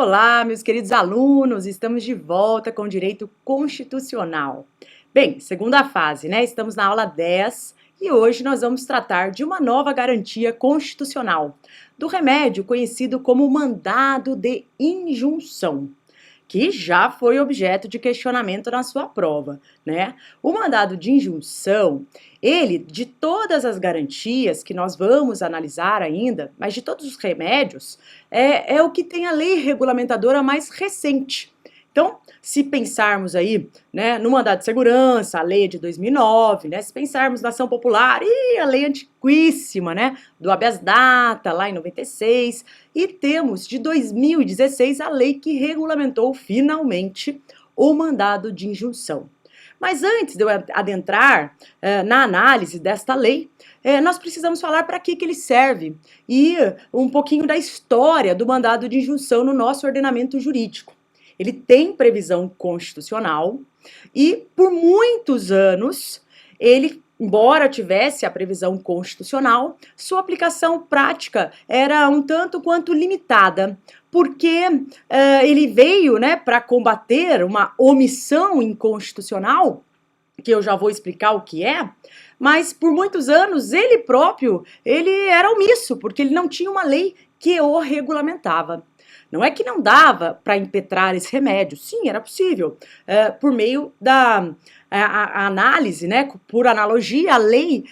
Olá, meus queridos alunos, estamos de volta com Direito Constitucional. Bem, segunda fase, né? Estamos na aula 10 e hoje nós vamos tratar de uma nova garantia constitucional, do remédio conhecido como mandado de injunção, que já foi objeto de questionamento na sua prova, né? O mandado de injunção, ele, de todas as garantias que nós vamos analisar ainda, mas de todos os remédios, é o que tem a lei regulamentadora mais recente. Então, se pensarmos aí, né, no mandado de segurança, a lei é de 2009, né, se pensarmos na ação popular, e a lei antiquíssima, né, do habeas data, lá em 96, e temos de 2016 a lei que regulamentou finalmente o mandado de injunção. Mas antes de eu adentrar na análise desta lei, nós precisamos falar para que ele serve e um pouquinho da história do mandado de injunção no nosso ordenamento jurídico. Ele tem previsão constitucional e, por muitos anos, ele, embora tivesse a previsão constitucional, sua aplicação prática era um tanto quanto limitada, porque ele veio, né, para combater uma omissão inconstitucional, que eu já vou explicar o que é, mas por muitos anos ele próprio, ele era omisso, porque ele não tinha uma lei que o regulamentava. Não é que não dava para impetrar esse remédio, sim, era possível, por meio da análise, né, por analogia, a lei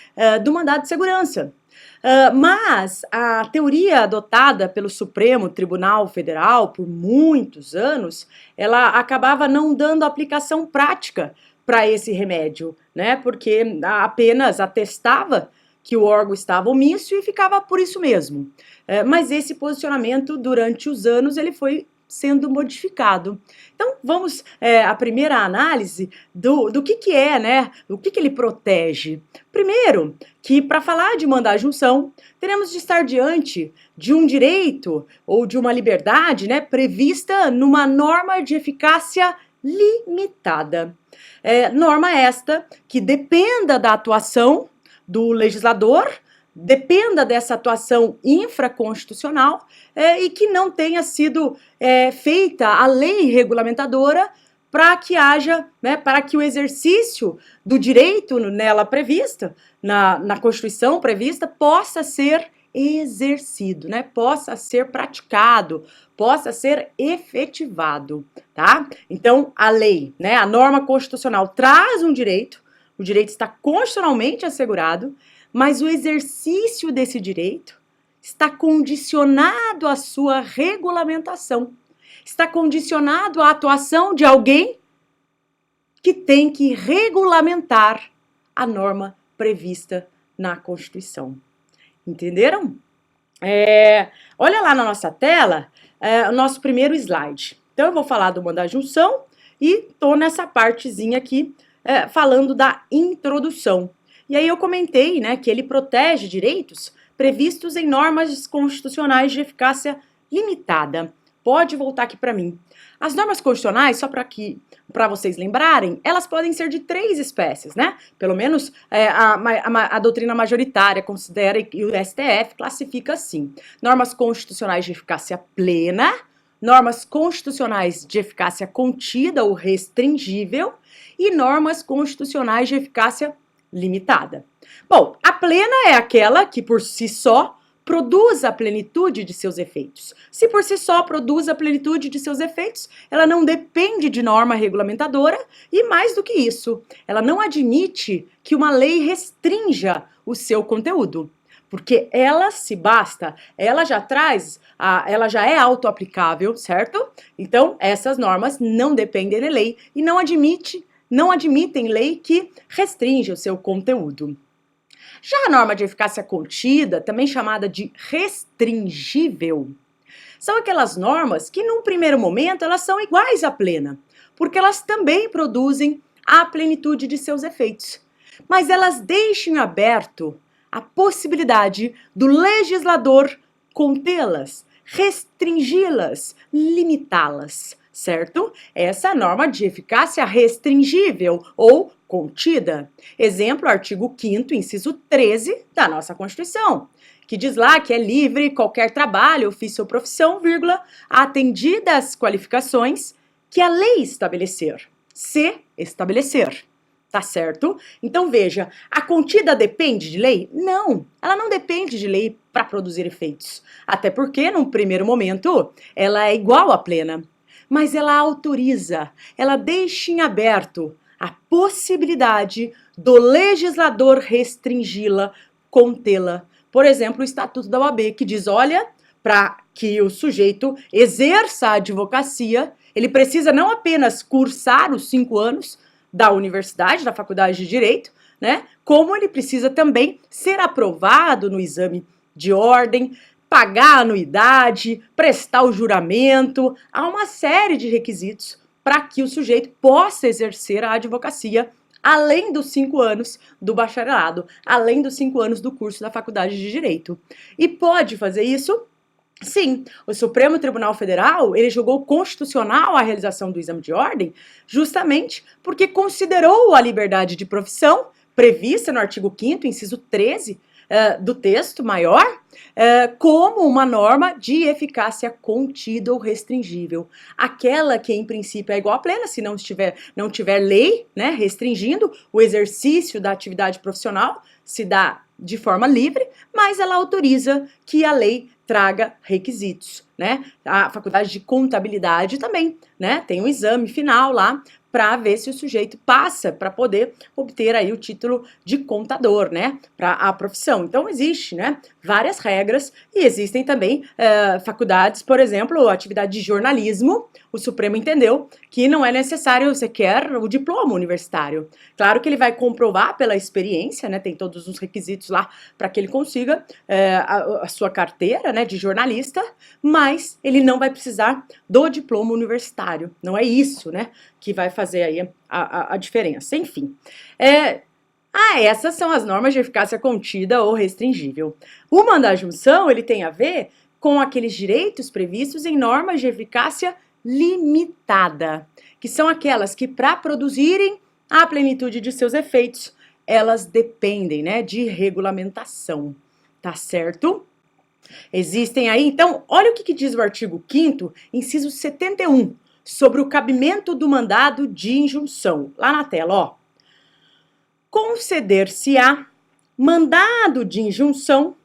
do mandado de segurança. Mas a teoria adotada pelo Supremo Tribunal Federal por muitos anos, ela acabava não dando aplicação prática para esse remédio, né, porque apenas atestava que o órgão estava omisso e ficava por isso mesmo. Mas esse posicionamento, durante os anos, ele foi sendo modificado. Então, vamos à primeira análise do que é, né? O que ele protege. Primeiro, que para falar de mandado de injunção, teremos de estar diante de um direito ou de uma liberdade, né, prevista numa norma de eficácia limitada. Norma esta que dependa da atuação do legislador, dependa dessa atuação infraconstitucional e que não tenha sido feita a lei regulamentadora para que haja, né, para que o exercício do direito nela prevista, na Constituição prevista, possa ser exercido, né, possa ser praticado, possa ser efetivado, tá? Então, a lei, né, a norma constitucional traz um direito, o direito está constitucionalmente assegurado, mas o exercício desse direito está condicionado à sua regulamentação, está condicionado à atuação de alguém que tem que regulamentar a norma prevista na Constituição. Entenderam? Olha lá na nossa tela o nosso primeiro slide. Então, eu vou falar do mandado de injunção e estou nessa partezinha aqui falando da introdução. E aí eu comentei, né, que ele protege direitos previstos em normas constitucionais de eficácia limitada. Pode voltar aqui para mim. As normas constitucionais, só para vocês lembrarem, elas podem ser de 3 espécies, né? Pelo menos a doutrina majoritária considera e o STF classifica assim. Normas constitucionais de eficácia plena, normas constitucionais de eficácia contida ou restringível e normas constitucionais de eficácia limitada. Bom, a plena é aquela que por si só produz a plenitude de seus efeitos. Se por si só produz a plenitude de seus efeitos, ela não depende de norma regulamentadora e, mais do que isso, ela não admite que uma lei restrinja o seu conteúdo. Porque ela, se basta, ela já ela já é autoaplicável, certo? Então, essas normas não dependem de lei e não admitem lei que restringe o seu conteúdo. Já a norma de eficácia contida, também chamada de restringível, são aquelas normas que, num primeiro momento, elas são iguais à plena, porque elas também produzem a plenitude de seus efeitos. Mas elas deixam aberto a possibilidade do legislador contê-las, restringi-las, limitá-las, certo? Essa é a norma de eficácia restringível ou contida. Exemplo, artigo 5º, inciso 13 da nossa Constituição. que diz lá que é livre qualquer trabalho, ofício ou profissão, vírgula, atendidas as qualificações que a lei estabelecer. Se estabelecer. Tá certo? Então veja, a contida depende de lei? Não, ela não depende de lei para produzir efeitos. Até porque, num primeiro momento, ela é igual à plena. Mas ela autoriza, ela deixa em aberto a possibilidade do legislador restringi-la, contê-la. Por exemplo, o Estatuto da OAB, que diz, olha, para que o sujeito exerça a advocacia, ele precisa não apenas cursar os 5 anos da universidade, da faculdade de Direito, né? Como ele precisa também ser aprovado no exame de ordem, pagar a anuidade, prestar o juramento. Há uma série de requisitos para que o sujeito possa exercer a advocacia, além dos 5 anos do bacharelado, além dos 5 anos do curso da faculdade de Direito. E pode fazer isso? Sim, o Supremo Tribunal Federal, ele julgou constitucional a realização do exame de ordem justamente porque considerou a liberdade de profissão prevista no artigo 5º, inciso 13, do texto maior, como uma norma de eficácia contida ou restringível. Aquela que, em princípio, é igual à plena, se não tiver lei, né, restringindo o exercício da atividade profissional, se dá de forma livre, mas ela autoriza que a lei traga requisitos, né? A faculdade de contabilidade também, né? Tem um exame final lá para ver se o sujeito passa para poder obter aí o título de contador, né? Para a profissão. Então existe, né? Várias regras e existem também faculdades, por exemplo, a atividade de jornalismo. O Supremo entendeu que não é necessário sequer o diploma universitário. Claro que ele vai comprovar pela experiência, né? Tem todos os requisitos lá para que ele consiga a sua carteira, né, de jornalista, mas ele não vai precisar do diploma universitário. Não é isso, né, que vai fazer aí a diferença. Enfim, essas são as normas de eficácia contida ou restringível. O mandado de junção, ele tem a ver com aqueles direitos previstos em normas de eficácia limitada, que são aquelas que, para produzirem a plenitude de seus efeitos, elas dependem, né, de regulamentação, tá certo? Existem aí, então, olha o que diz o artigo 5º, inciso 71, sobre o cabimento do mandado de injunção. Lá na tela, ó. Conceder-se-á mandado de injunção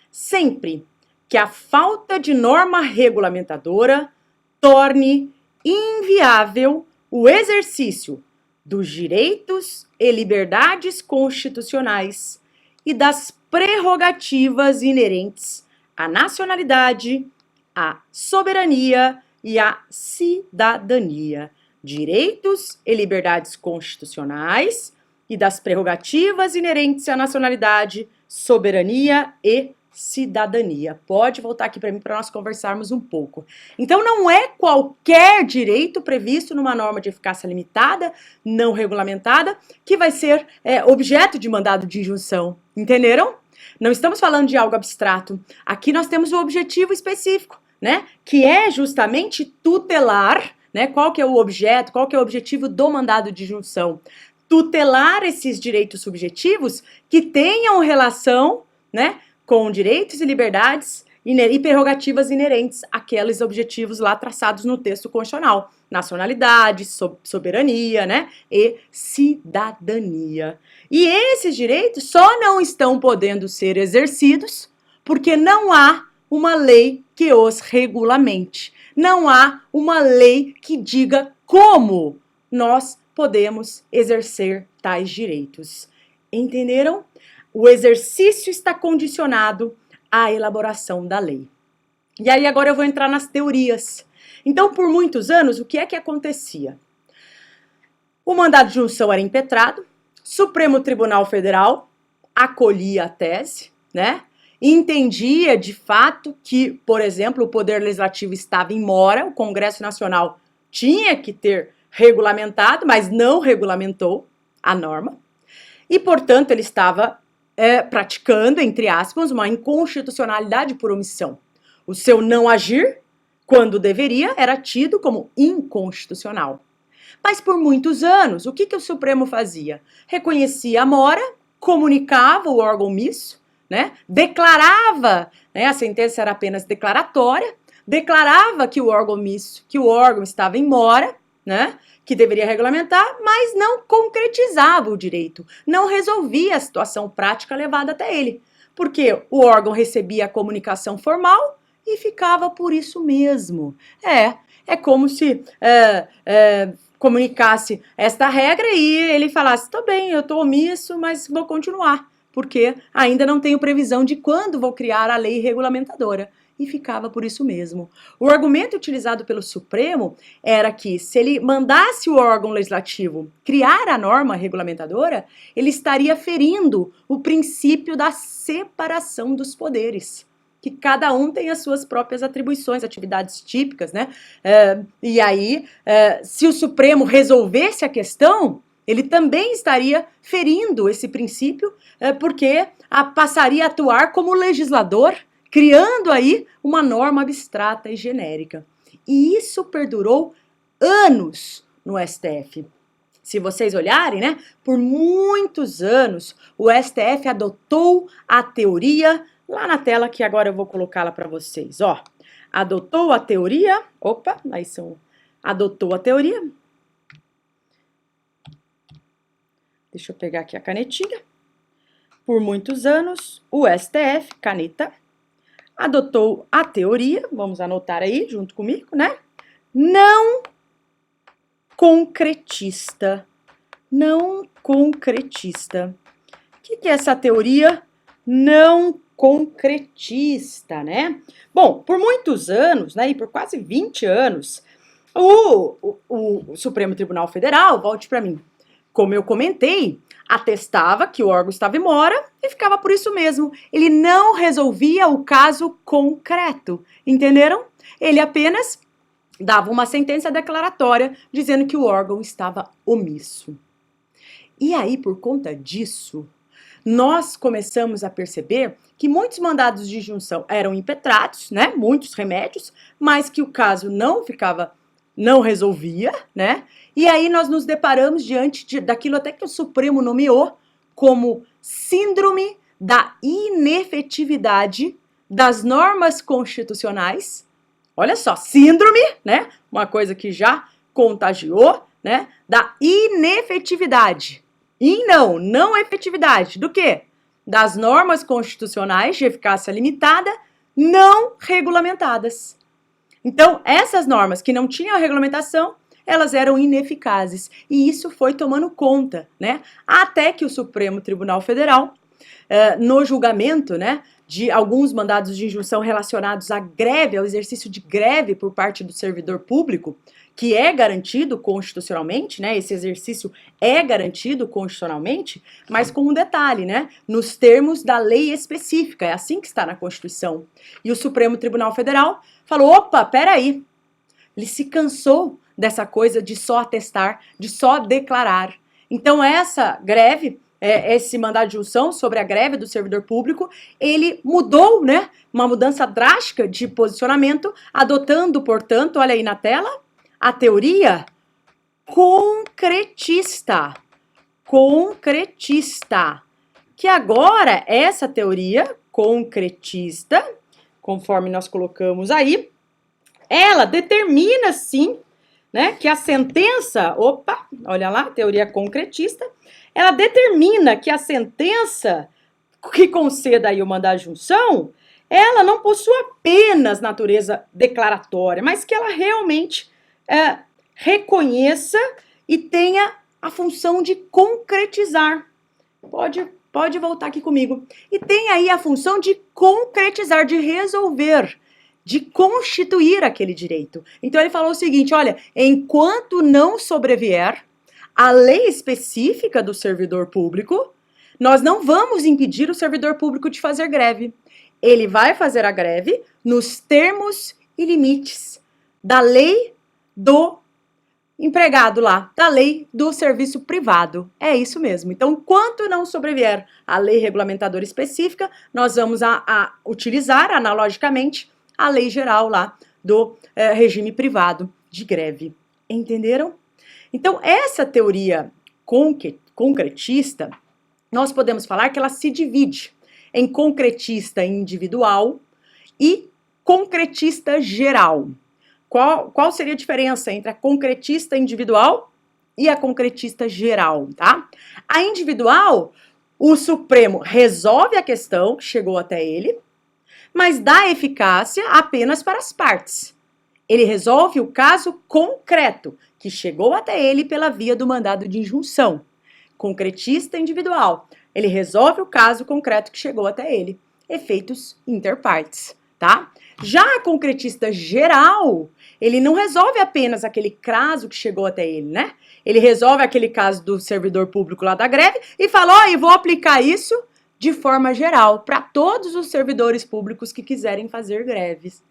sempre que a falta de norma regulamentadora torne inviável o exercício dos direitos e liberdades constitucionais e das prerrogativas inerentes à nacionalidade, à soberania e à cidadania, direitos e liberdades constitucionais e das prerrogativas inerentes à nacionalidade, soberania e cidadania. Pode voltar aqui para mim para nós conversarmos um pouco. Então, não é qualquer direito previsto numa norma de eficácia limitada, não regulamentada, que vai ser objeto de mandado de injunção. Entenderam? Não estamos falando de algo abstrato. Aqui nós temos o objetivo específico, né? Que é justamente tutelar, né? Qual que é o objeto, qual que é o objetivo do mandado de injunção? Tutelar esses direitos subjetivos que tenham relação, né, com direitos e liberdades e prerrogativas inerentes àqueles objetivos lá traçados no texto constitucional. Nacionalidade, soberania, né, e cidadania. E esses direitos só não estão podendo ser exercidos porque não há uma lei que os regulamente. Não há uma lei que diga como nós podemos exercer tais direitos. Entenderam? O exercício está condicionado à elaboração da lei. E aí agora eu vou entrar nas teorias. Então, por muitos anos, o que é que acontecia? O mandado de junção era impetrado, Supremo Tribunal Federal acolhia a tese, né? Entendia de fato que, por exemplo, o Poder Legislativo estava em mora, o Congresso Nacional tinha que ter regulamentado, mas não regulamentou a norma, e, portanto, ele estava praticando, entre aspas, uma inconstitucionalidade por omissão. O seu não agir, quando deveria, era tido como inconstitucional. Mas por muitos anos, o que o Supremo fazia? Reconhecia a mora, comunicava o órgão omisso, né? Declarava, né? A sentença era apenas declaratória, declarava que o órgão omisso, que o órgão estava em mora, né? Que deveria regulamentar, mas não concretizava o direito, não resolvia a situação prática levada até ele, porque o órgão recebia a comunicação formal e ficava por isso mesmo. É como se comunicasse esta regra e ele falasse, tá bem, eu estou omisso, mas vou continuar, porque ainda não tenho previsão de quando vou criar a lei regulamentadora. E ficava por isso mesmo. O argumento utilizado pelo Supremo era que, se ele mandasse o órgão legislativo criar a norma regulamentadora, ele estaria ferindo o princípio da separação dos poderes, que cada um tem as suas próprias atribuições, atividades típicas, né? E aí, se o Supremo resolvesse a questão, ele também estaria ferindo esse princípio, porque passaria a atuar como legislador, criando aí uma norma abstrata e genérica. E isso perdurou anos no STF. Se vocês olharem, né, por muitos anos, o STF adotou a teoria, lá na tela que agora eu vou colocá-la para vocês, ó. Adotou a teoria, adotou a teoria. Deixa eu pegar aqui a canetinha. Por muitos anos, o STF, caneta, adotou a teoria, vamos anotar aí junto comigo, né? Não concretista. Não concretista. O que é essa teoria não concretista, né? Bom, por muitos anos, né, e por quase 20 anos, o Supremo Tribunal Federal, volte para mim, como eu comentei, atestava que o órgão estava em mora e ficava por isso mesmo. Ele não resolvia o caso concreto, entenderam? Ele apenas dava uma sentença declaratória dizendo que o órgão estava omisso. E aí, por conta disso, nós começamos a perceber que muitos mandados de injunção eram impetrados, né? Muitos remédios, mas que o caso não resolvia, né? E aí nós nos deparamos diante daquilo até que o Supremo nomeou como síndrome da inefetividade das normas constitucionais. Olha só, síndrome, né? Uma coisa que já contagiou, né? Da inefetividade. E não efetividade. Do quê? Das normas constitucionais de eficácia limitada não regulamentadas. Então, essas normas que não tinham regulamentação, elas eram ineficazes. E isso foi tomando conta, né? Até que o Supremo Tribunal Federal, no julgamento, né, de alguns mandados de injunção relacionados à greve, ao exercício de greve por parte do servidor público, que é garantido constitucionalmente, né? Esse exercício é garantido constitucionalmente, mas com um detalhe, né? Nos termos da lei específica, é assim que está na Constituição. E o Supremo Tribunal Federal falou, opa, peraí, ele se cansou dessa coisa de só atestar, de só declarar. Então essa greve, esse mandado de injunção sobre a greve do servidor público, ele mudou, né? Uma mudança drástica de posicionamento, adotando, portanto, olha aí na tela, a teoria concretista. Concretista. Que agora, essa teoria concretista, conforme nós colocamos aí, ela determina, sim, né, que a sentença, olha lá, teoria concretista, ela determina que a sentença que conceda aí o mandado de injunção, ela não possui apenas natureza declaratória, mas que ela realmente reconheça e tenha a função de concretizar. Pode voltar aqui comigo. E tem aí a função de concretizar, de resolver, de constituir aquele direito. Então ele falou o seguinte, olha, enquanto não sobrevier a lei específica do servidor público, nós não vamos impedir o servidor público de fazer greve. Ele vai fazer a greve nos termos e limites da lei do empregado lá, da lei do serviço privado. É isso mesmo. Então, enquanto não sobrevier a lei regulamentadora específica, nós vamos a utilizar, analogicamente, a lei geral lá do regime privado de greve. Entenderam? Então, essa teoria concretista, nós podemos falar que ela se divide. em concretista individual e concretista geral. Qual seria a diferença entre a concretista individual e a concretista geral, tá? A individual, o Supremo resolve a questão que chegou até ele, mas dá eficácia apenas para as partes. Ele resolve o caso concreto, que chegou até ele pela via do mandado de injunção. Concretista individual, ele resolve o caso concreto que chegou até ele. Efeitos interpartes, tá? Já a concretista geral, ele não resolve apenas aquele caso que chegou até ele, né? Ele resolve aquele caso do servidor público lá da greve e fala, ó, eu vou aplicar isso de forma geral para todos os servidores públicos que quiserem fazer greves.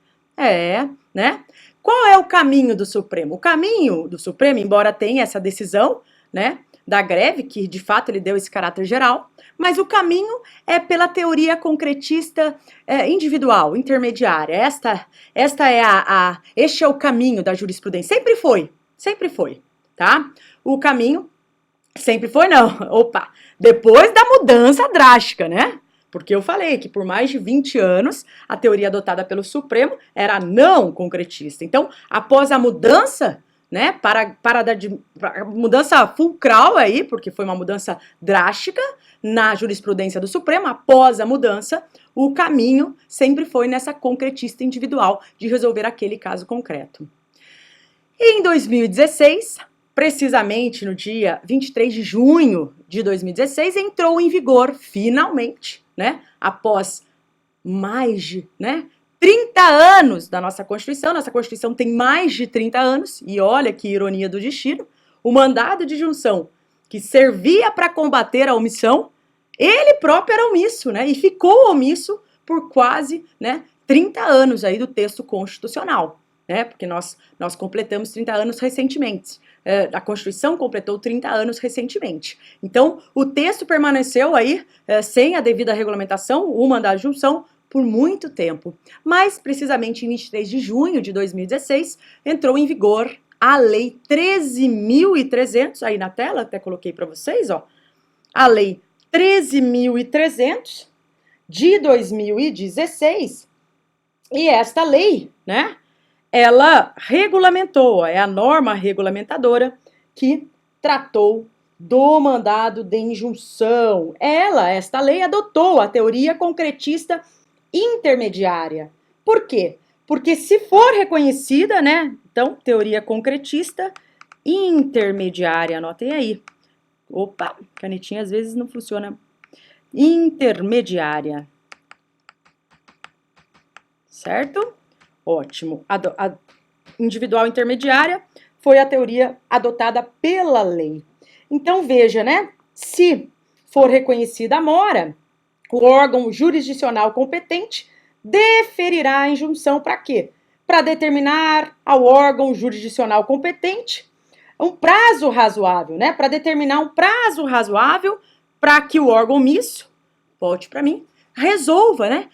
Né? Qual é o caminho do Supremo? O caminho do Supremo, embora tenha essa decisão, né, da greve, que de fato ele deu esse caráter geral, mas o caminho é pela teoria concretista individual, intermediária. Este é o caminho da jurisprudência. Sempre foi, tá? O caminho sempre foi não. Depois da mudança drástica, né? Porque eu falei que por mais de 20 anos a teoria adotada pelo Supremo era não concretista. Então, após a mudança, né, para a mudança fulcral aí, porque foi uma mudança drástica na jurisprudência do Supremo, após a mudança, o caminho sempre foi nessa concretista individual de resolver aquele caso concreto. E em 2016, precisamente no dia 23 de junho de 2016, entrou em vigor, finalmente, né, após mais de 30 anos da nossa Constituição tem mais de 30 anos, e olha que ironia do destino, o mandado de injunção que servia para combater a omissão, ele próprio era omisso, né, e ficou omisso por quase 30 anos aí do texto constitucional, né, porque nós completamos 30 anos recentemente. A Constituição completou 30 anos recentemente. Então, o texto permaneceu aí sem a devida regulamentação, o mandado de injunção, por muito tempo. Mas, precisamente em 23 de junho de 2016, entrou em vigor a Lei 13.300, aí na tela, até coloquei para vocês, ó, a Lei 13.300 de 2016, e esta lei, né, ela regulamentou, é a norma regulamentadora que tratou do mandado de injunção. Esta lei adotou a teoria concretista intermediária. Por quê? Porque se for reconhecida, né, então, teoria concretista intermediária, anotem aí. Opa, canetinha às vezes não funciona. Intermediária. Certo? Ótimo. A individual intermediária foi a teoria adotada pela lei. Então, veja, né? Se for reconhecida a mora, o órgão jurisdicional competente deferirá a injunção para quê? Para determinar ao órgão jurisdicional competente um prazo razoável, né? Para determinar um prazo razoável para que o órgão omisso, volte para mim, resolva, né?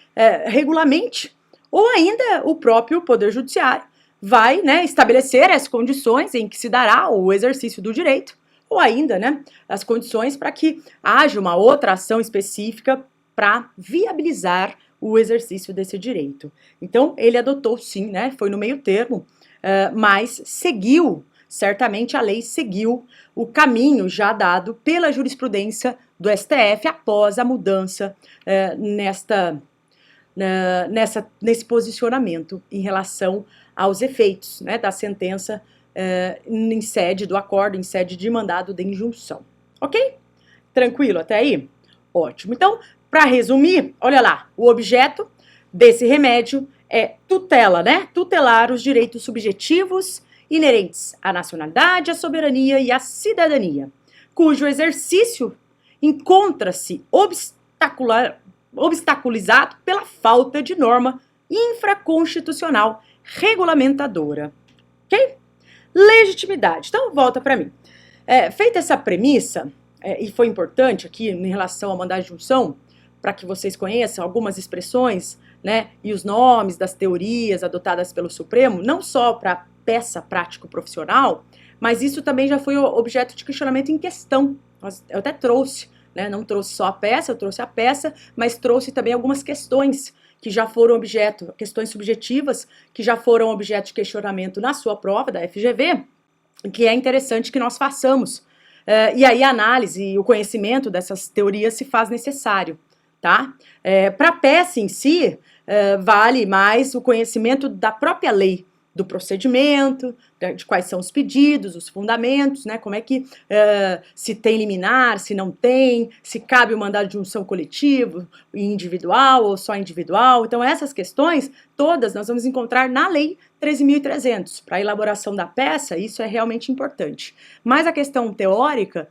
Regulamente. Ou ainda o próprio Poder Judiciário vai, né, estabelecer as condições em que se dará o exercício do direito, ou ainda, né, as condições para que haja uma outra ação específica para viabilizar o exercício desse direito. Então, ele adotou sim, né, foi no meio termo, mas seguiu, certamente a lei seguiu o caminho já dado pela jurisprudência do STF após a mudança nesse posicionamento em relação aos efeitos, né, da sentença em sede do acordo, em sede de mandado de injunção. Ok? Tranquilo até aí? Ótimo. Então, para resumir, olha lá, o objeto desse remédio é tutela, né? Tutelar os direitos subjetivos inerentes à nacionalidade, à soberania e à cidadania, cujo exercício encontra-se obstaculizado pela falta de norma infraconstitucional regulamentadora. Ok? Legitimidade. Então, volta para mim. Feita essa premissa, e foi importante aqui em relação ao mandado de injunção, para que vocês conheçam algumas expressões, né, e os nomes das teorias adotadas pelo Supremo, não só para peça prático-profissional, mas isso também já foi objeto de questionamento em questão. Eu até trouxe, né? Não trouxe só a peça, eu trouxe a peça, mas trouxe também algumas questões que já foram objeto, questões subjetivas, que já foram objeto de questionamento na sua prova da FGV, que é interessante que nós façamos. E aí a análise e o conhecimento dessas teorias se faz necessário, tá? Para a peça em si, vale mais o conhecimento da própria lei, do procedimento, de quais são os pedidos, os fundamentos, né? Como é que se tem liminar, se não tem, se cabe o mandado de junção coletivo, individual ou só individual. Então, essas questões todas nós vamos encontrar na Lei 13.300. Para a elaboração da peça, isso é realmente importante. Mas a questão teórica,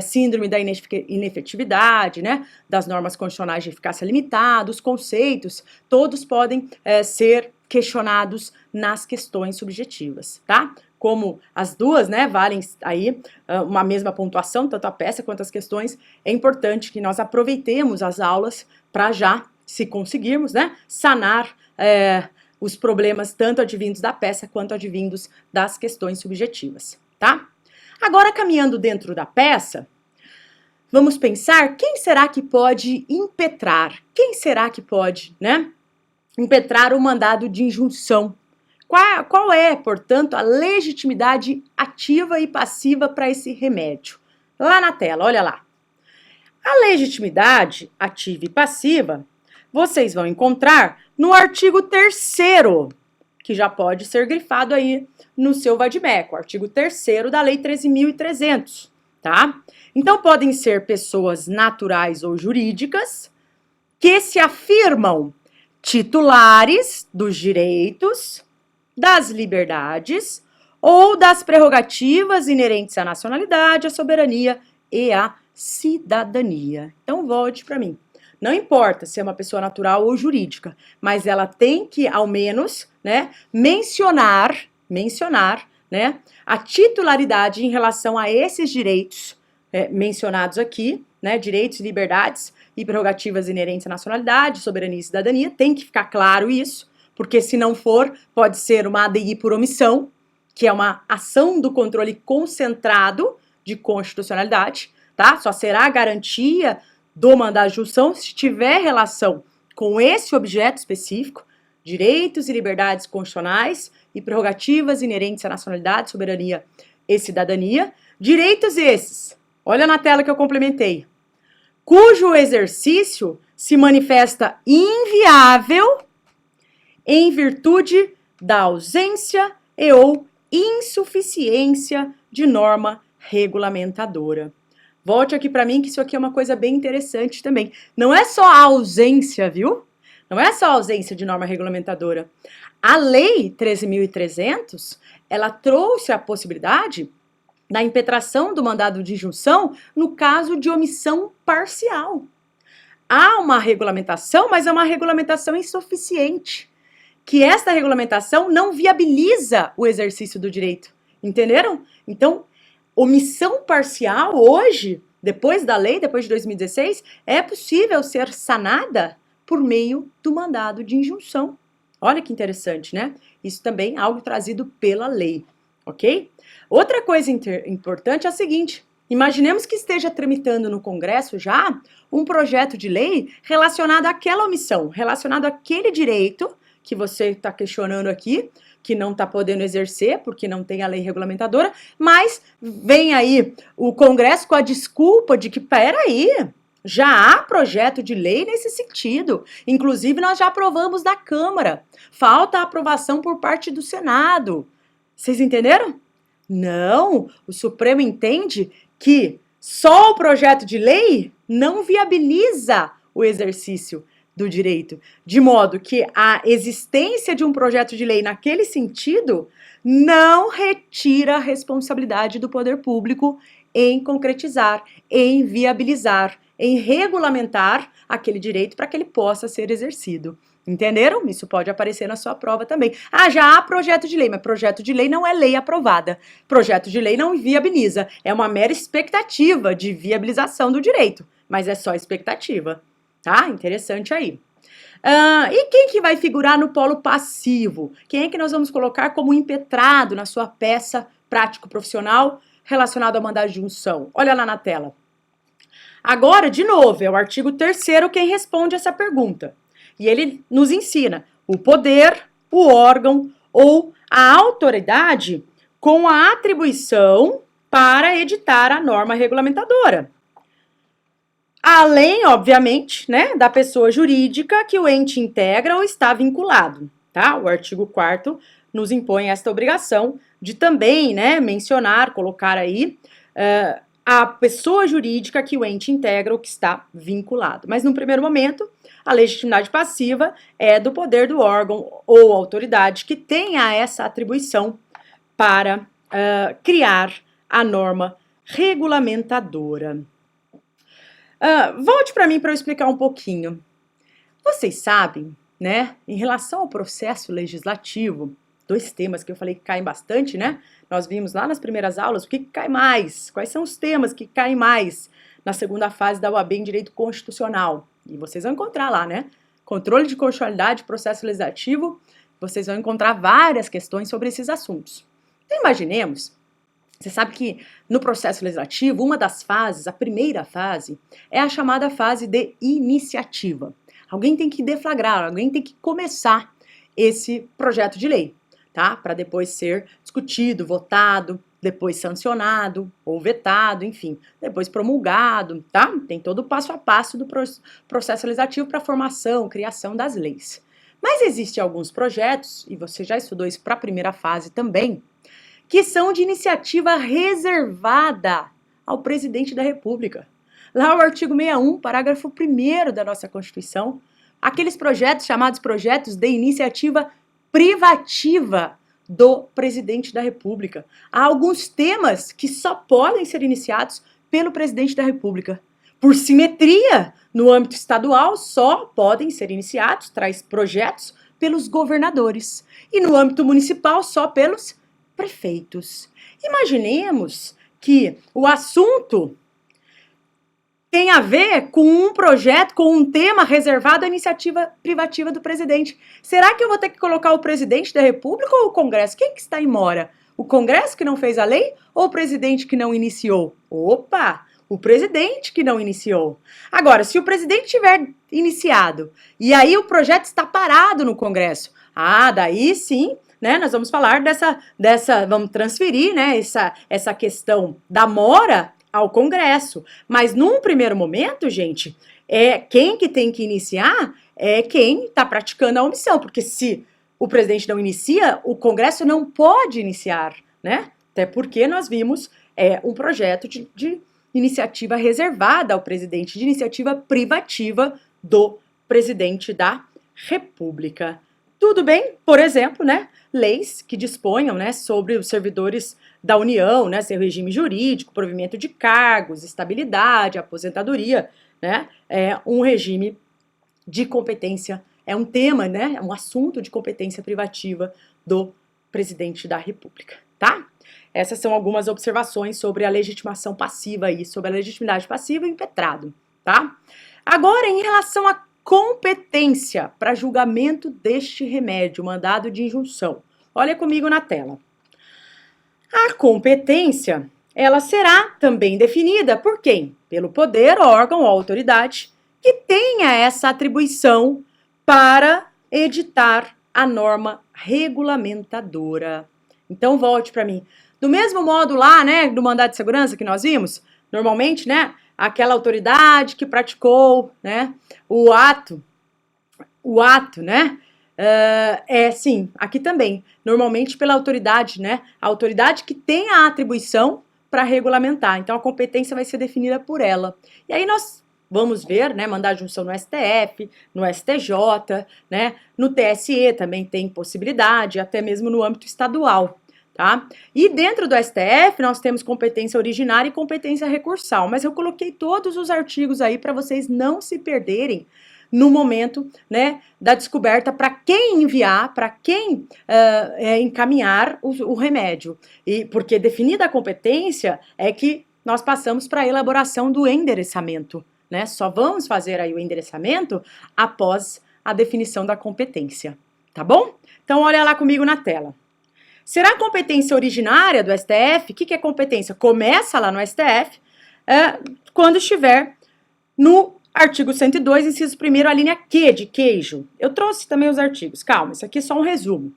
síndrome da inefetividade, né? Das normas constitucionais de eficácia limitada, os conceitos, todos podem ser questionados nas questões subjetivas, tá? Como as duas, né, valem aí uma mesma pontuação, tanto a peça quanto as questões, é importante que nós aproveitemos as aulas para já, se conseguirmos, né, sanar os problemas tanto advindos da peça quanto advindos das questões subjetivas, tá? Agora, caminhando dentro da peça, vamos pensar quem será que pode impetrar, quem será que pode, né, impetrar o mandado de injunção. Qual é, portanto, a legitimidade ativa e passiva para esse remédio? Lá na tela, olha lá. A legitimidade ativa e passiva, vocês vão encontrar no artigo 3º, que já pode ser grifado aí no seu vadimeco, artigo 3º da Lei 13.300, tá? Então, podem ser pessoas naturais ou jurídicas que se afirmam titulares dos direitos, das liberdades ou das prerrogativas inerentes à nacionalidade, à soberania e à cidadania. Então, volte para mim. Não importa se é uma pessoa natural ou jurídica, mas ela tem que, ao menos, né, mencionar, né, a titularidade em relação a esses direitos mencionados aqui, né, direitos e liberdades e prerrogativas inerentes à nacionalidade, soberania e cidadania, tem que ficar claro isso, porque se não for, pode ser uma ADI por omissão, que é uma ação do controle concentrado de constitucionalidade, tá? Só será garantia do mandado de junção se tiver relação com esse objeto específico, direitos e liberdades constitucionais e prerrogativas inerentes à nacionalidade, soberania e cidadania, direitos esses, olha na tela que eu complementei, cujo exercício se manifesta inviável em virtude da ausência e ou insuficiência de norma regulamentadora. Volte aqui para mim que isso aqui é uma coisa bem interessante também. Não é só a ausência, viu? Não é só a ausência de norma regulamentadora. A Lei 13.300, ela trouxe a possibilidade da impetração do mandado de injunção no caso de omissão parcial. Há uma regulamentação, mas é uma regulamentação insuficiente, que esta regulamentação não viabiliza o exercício do direito. Entenderam? Então, omissão parcial hoje, depois da lei, depois de 2016, é possível ser sanada por meio do mandado de injunção. Olha que interessante, né? Isso também é algo trazido pela lei, ok? Outra coisa importante é a seguinte: imaginemos que esteja tramitando no Congresso já um projeto de lei relacionado àquela omissão, relacionado àquele direito que você está questionando aqui, que não está podendo exercer porque não tem a lei regulamentadora, mas vem aí o Congresso com a desculpa de que, peraí, já há projeto de lei nesse sentido. Inclusive, nós já aprovamos da Câmara. Falta a aprovação por parte do Senado. Vocês entenderam? Não, o Supremo entende que só o projeto de lei não viabiliza o exercício do direito, de modo que a existência de um projeto de lei naquele sentido não retira a responsabilidade do poder público em concretizar, em viabilizar, em regulamentar aquele direito para que ele possa ser exercido. Entenderam? Isso pode aparecer na sua prova também. Ah, já há projeto de lei, mas projeto de lei não é lei aprovada. Projeto de lei não viabiliza. É uma mera expectativa de viabilização do direito, mas é só expectativa. Tá? Interessante aí. E quem que vai figurar no polo passivo? Quem é que nós vamos colocar como impetrado na sua peça prático-profissional relacionado ao mandado de junção? Olha lá na tela. Agora, de novo, é o artigo 3º quem responde essa pergunta. E ele nos ensina o poder, o órgão ou a autoridade com a atribuição para editar a norma regulamentadora. Além, obviamente, né, da pessoa jurídica que o ente integra ou está vinculado, tá? O artigo 4º nos impõe esta obrigação de também, né, mencionar, colocar aí a pessoa jurídica que o ente integra ou que está vinculado. Mas, num primeiro momento, a legitimidade passiva é do poder do órgão ou autoridade que tenha essa atribuição para criar a norma regulamentadora. Volte para mim para eu explicar um pouquinho. Vocês sabem, né, em relação ao processo legislativo, 2 temas que eu falei que caem bastante, né? Nós vimos lá nas primeiras aulas o que cai mais, quais são os temas que caem mais na segunda fase da UAB em Direito Constitucional. E vocês vão encontrar lá, né? Controle de constitucionalidade, processo legislativo, vocês vão encontrar várias questões sobre esses assuntos. Então, imaginemos, você sabe que no processo legislativo, uma das fases, a primeira fase, é a chamada fase de iniciativa. Alguém tem que deflagrar, alguém tem que começar esse projeto de lei, tá? Para depois ser discutido, votado, depois sancionado ou vetado, enfim, depois promulgado, tá? Tem todo o passo a passo do processo legislativo para a formação, criação das leis. Mas existem alguns projetos, e você já estudou isso para a primeira fase também, que são de iniciativa reservada ao presidente da República. Lá o artigo 61, parágrafo 1º da nossa Constituição, aqueles projetos chamados projetos de iniciativa privativa do presidente da República. Há alguns temas que só podem ser iniciados pelo presidente da República. Por simetria, no âmbito estadual, só podem ser iniciados, traz projetos, pelos governadores. E no âmbito municipal, só pelos prefeitos. Imaginemos que o assunto tem a ver com um projeto, com um tema reservado à iniciativa privativa do presidente. Será que eu vou ter que colocar o presidente da República ou o Congresso? Quem que está em mora? O Congresso que não fez a lei ou o presidente que não iniciou? Opa! O presidente que não iniciou. Agora, se o presidente tiver iniciado e aí o projeto está parado no Congresso, daí sim, né, nós vamos falar vamos transferir, né, essa questão da mora ao Congresso. Mas num primeiro momento, gente, quem que tem que iniciar é quem está praticando a omissão, porque se o presidente não inicia, o Congresso não pode iniciar, né? Até porque nós vimos um projeto de iniciativa reservada ao presidente, de iniciativa privativa do presidente da República. Tudo bem, por exemplo, né, leis que disponham, né, sobre os servidores da União, né, seu regime jurídico, provimento de cargos, estabilidade, aposentadoria, né, um regime de competência, é um tema, né, é um assunto de competência privativa do presidente da República, tá? Essas são algumas observações sobre a legitimação passiva e sobre a legitimidade passiva impetrado, tá? Agora, em relação à competência para julgamento deste remédio, mandado de injunção. Olha comigo na tela. A competência, ela será também definida por quem? Pelo poder, órgão ou autoridade que tenha essa atribuição para editar a norma regulamentadora. Então, volte para mim. Do mesmo modo lá, né, do mandado de segurança que nós vimos, normalmente, né, aquela autoridade que praticou, né, o ato, né, sim, aqui também, normalmente pela autoridade, né, a autoridade que tem a atribuição para regulamentar, então a competência vai ser definida por ela. E aí nós vamos ver, né, mandar junção no STF, no STJ, né, no TSE também tem possibilidade, até mesmo no âmbito estadual. Tá? E dentro do STF nós temos competência originária e competência recursal, mas eu coloquei todos os artigos aí para vocês não se perderem no momento, né, da descoberta para quem enviar, para quem encaminhar o remédio. E porque definida a competência é que nós passamos para a elaboração do endereçamento, né? Só vamos fazer aí o endereçamento após a definição da competência, tá bom? Então olha lá comigo na tela. Será a competência originária do STF? O que é competência? Começa lá no STF quando estiver No artigo 102, inciso 1º, a linha Q de queijo. Eu trouxe também os artigos, calma, isso aqui é só um resumo.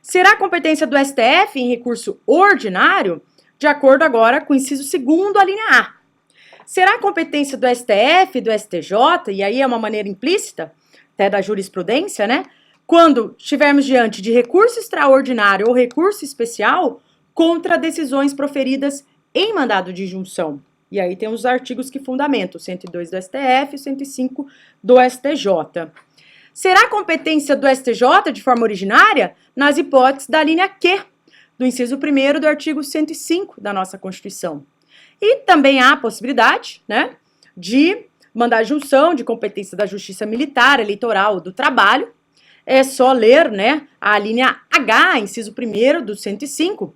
Será competência do STF em recurso ordinário, de acordo agora com o inciso 2º, a linha A. Será competência do STF, do STJ, e aí é uma maneira implícita, até da jurisprudência, né? Quando estivermos diante de recurso extraordinário ou recurso especial contra decisões proferidas em mandado de injunção. E aí tem os artigos que fundamentam, o 102 do STF e o 105 do STJ. Será competência do STJ de forma originária nas hipóteses da linha Q, do inciso 1º do artigo 105 da nossa Constituição. E também há a possibilidade, né, de mandar junção de competência da Justiça Militar, Eleitoral, do Trabalho. É só ler, né, a linha H, inciso 1º do 105,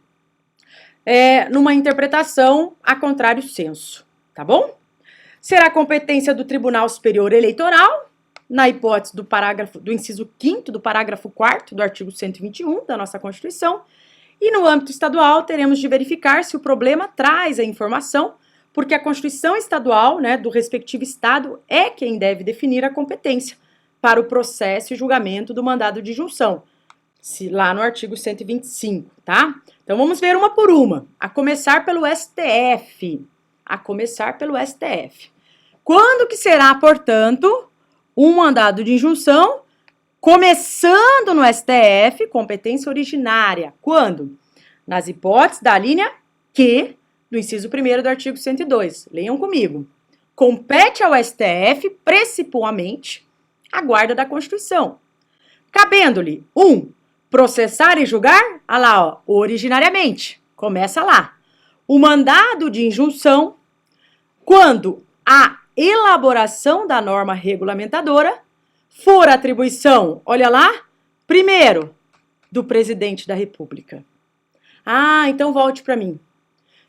numa interpretação a contrário senso, tá bom? Será competência do Tribunal Superior Eleitoral, na hipótese do inciso 5º do parágrafo 4º do artigo 121 da nossa Constituição. E no âmbito estadual, teremos de verificar se o problema traz a informação, porque a Constituição estadual, né, do respectivo estado é quem deve definir a competência para o processo e julgamento do mandado de junção, lá no artigo 125, tá? Então vamos ver uma por uma, a começar pelo STF. Quando que será, portanto, um mandado de injunção começando no STF, competência originária? Quando? Nas hipóteses da linha Q, do inciso 1º do artigo 102. Leiam comigo. Compete ao STF, principalmente, a guarda da Constituição, cabendo-lhe 1. Processar e julgar, lá, ó, originariamente, começa lá, o mandado de injunção, quando a elaboração da norma regulamentadora for atribuição, olha lá, primeiro, do presidente da República. Então volte para mim.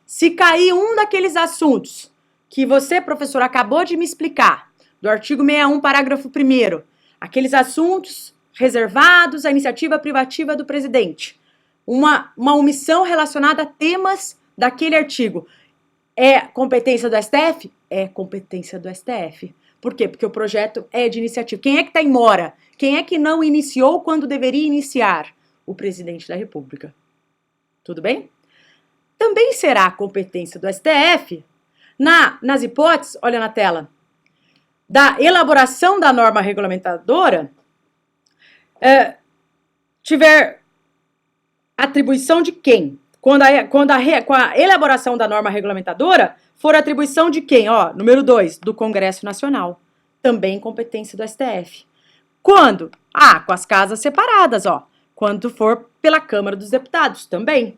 Se cair um daqueles assuntos que você, professor, acabou de me explicar, do artigo 61, parágrafo 1º, aqueles assuntos reservados à iniciativa privativa do presidente, uma omissão relacionada a temas daquele artigo, é competência do STF? É competência do STF. Por quê? Porque o projeto é de iniciativa. Quem é que está em mora? Quem é que não iniciou quando deveria iniciar? O presidente da República. Tudo bem? Também será competência do STF nas hipóteses, olha na tela, da elaboração da norma regulamentadora, tiver atribuição de quem? Quando a elaboração da norma regulamentadora for atribuição de quem? Número 2, do Congresso Nacional. Também competência do STF. Quando? Com as casas separadas, Quando for pela Câmara dos Deputados, também.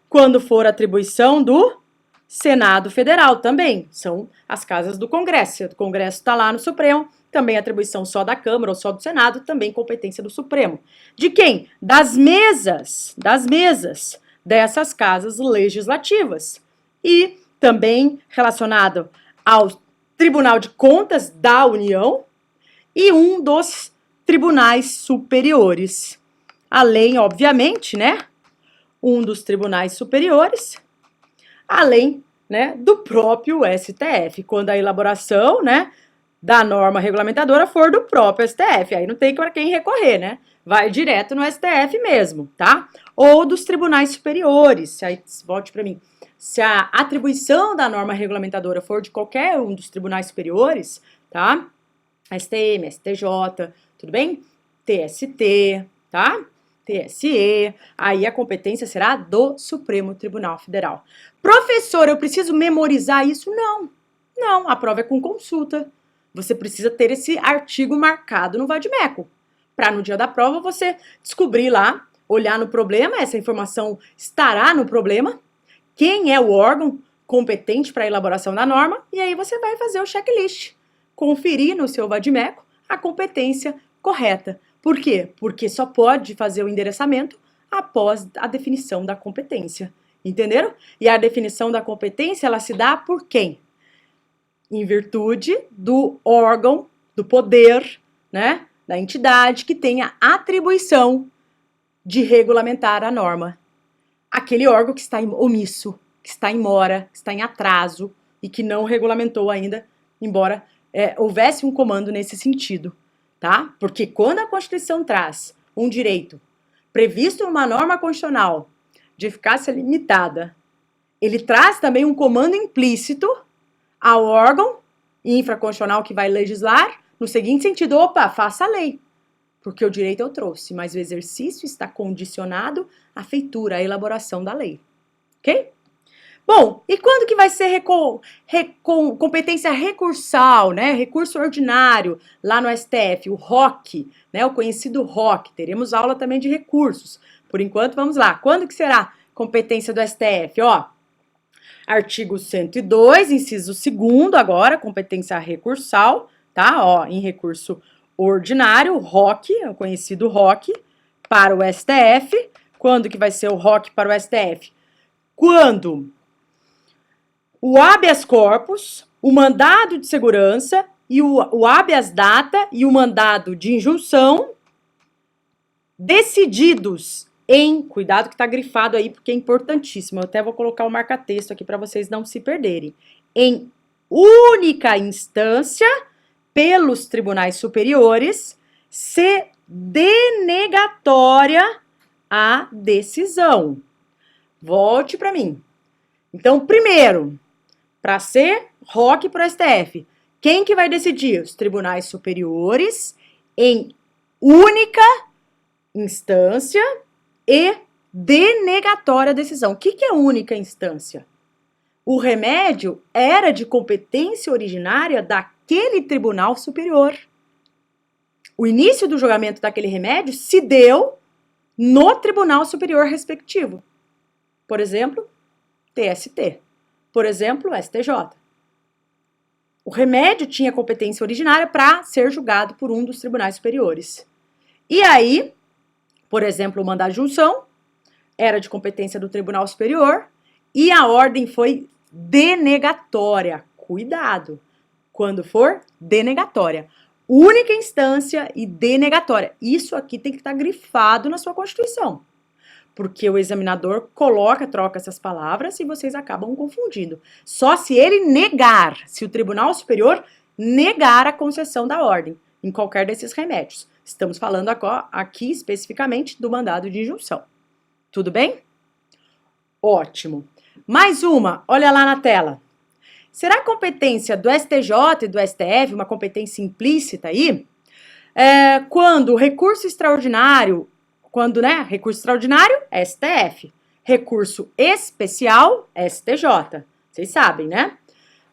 Quando for atribuição do Senado Federal, também. São as casas do Congresso. Se o Congresso está lá no Supremo, também atribuição só da Câmara ou só do Senado, também competência do Supremo. De quem? Das mesas dessas casas legislativas. E também relacionado ao Tribunal de Contas da União e um dos tribunais superiores. Além, obviamente, né, um dos tribunais superiores, além, né, do próprio STF, quando a elaboração, né, da norma regulamentadora for do próprio STF, aí não tem para quem recorrer, né, vai direto no STF mesmo, tá? Ou dos tribunais superiores, aí volte para mim, se a atribuição da norma regulamentadora for de qualquer um dos tribunais superiores, tá? STM, STJ, tudo bem? TST, tá? TSE, aí a competência será do Supremo Tribunal Federal. Professor, eu preciso memorizar isso? Não, a prova é com consulta. Você precisa ter esse artigo marcado no vade-mecum, para no dia da prova você descobrir lá, olhar no problema, essa informação estará no problema, quem é o órgão competente para a elaboração da norma, e aí você vai fazer o checklist, conferir no seu vade-mecum a competência correta. Por quê? Porque só pode fazer o endereçamento após a definição da competência. Entenderam? E a definição da competência, ela se dá por quem? Em virtude do órgão, do poder, né, da entidade que tem a atribuição de regulamentar a norma. Aquele órgão que está omisso, que está em mora, que está em atraso e que não regulamentou ainda, embora houvesse um comando nesse sentido, tá? Porque quando a Constituição traz um direito previsto numa norma constitucional de eficácia limitada, ele traz também um comando implícito ao órgão infraconstitucional que vai legislar, no seguinte sentido: opa, faça a lei, porque o direito eu trouxe, mas o exercício está condicionado à feitura, à elaboração da lei, ok? Bom, e quando que vai ser competência recursal, né? Recurso ordinário lá no STF, o ROC, né? O conhecido ROC. Teremos aula também de recursos. Por enquanto, vamos lá. Quando que será competência do STF? Ó, artigo 102, inciso 2º, agora, competência recursal, tá? Ó, em recurso ordinário, ROC, o conhecido ROC, para o STF. Quando que vai ser o ROC para o STF? Quando o habeas corpus, o mandado de segurança e o habeas data e o mandado de injunção decididos em, cuidado que está grifado aí porque é importantíssimo, eu até vou colocar o marca-texto aqui para vocês não se perderem, em única instância pelos tribunais superiores, se denegatória a decisão. Volte para mim. Então, primeiro, para ser ROC para o STF, quem que vai decidir? Os tribunais superiores em única instância e denegatória a decisão. O que é única instância? O remédio era de competência originária daquele tribunal superior. O início do julgamento daquele remédio se deu no tribunal superior respectivo. Por exemplo, TST. Por exemplo, STJ. O remédio tinha competência originária para ser julgado por um dos tribunais superiores. E aí, por exemplo, o mandado de junção era de competência do Tribunal Superior e a ordem foi denegatória. Cuidado! Quando for denegatória. Única instância e denegatória. Isso aqui tem que estar grifado na sua Constituição. Porque o examinador troca essas palavras e vocês acabam confundindo. Só se ele negar, se o Tribunal Superior negar a concessão da ordem em qualquer desses remédios. Estamos falando aqui especificamente do mandado de injunção. Tudo bem? Ótimo. Mais uma, olha lá na tela. Será a competência do STJ e do STF uma competência implícita aí? Quando o recurso extraordinário, recurso extraordinário, STF. Recurso especial, STJ. Vocês sabem, né?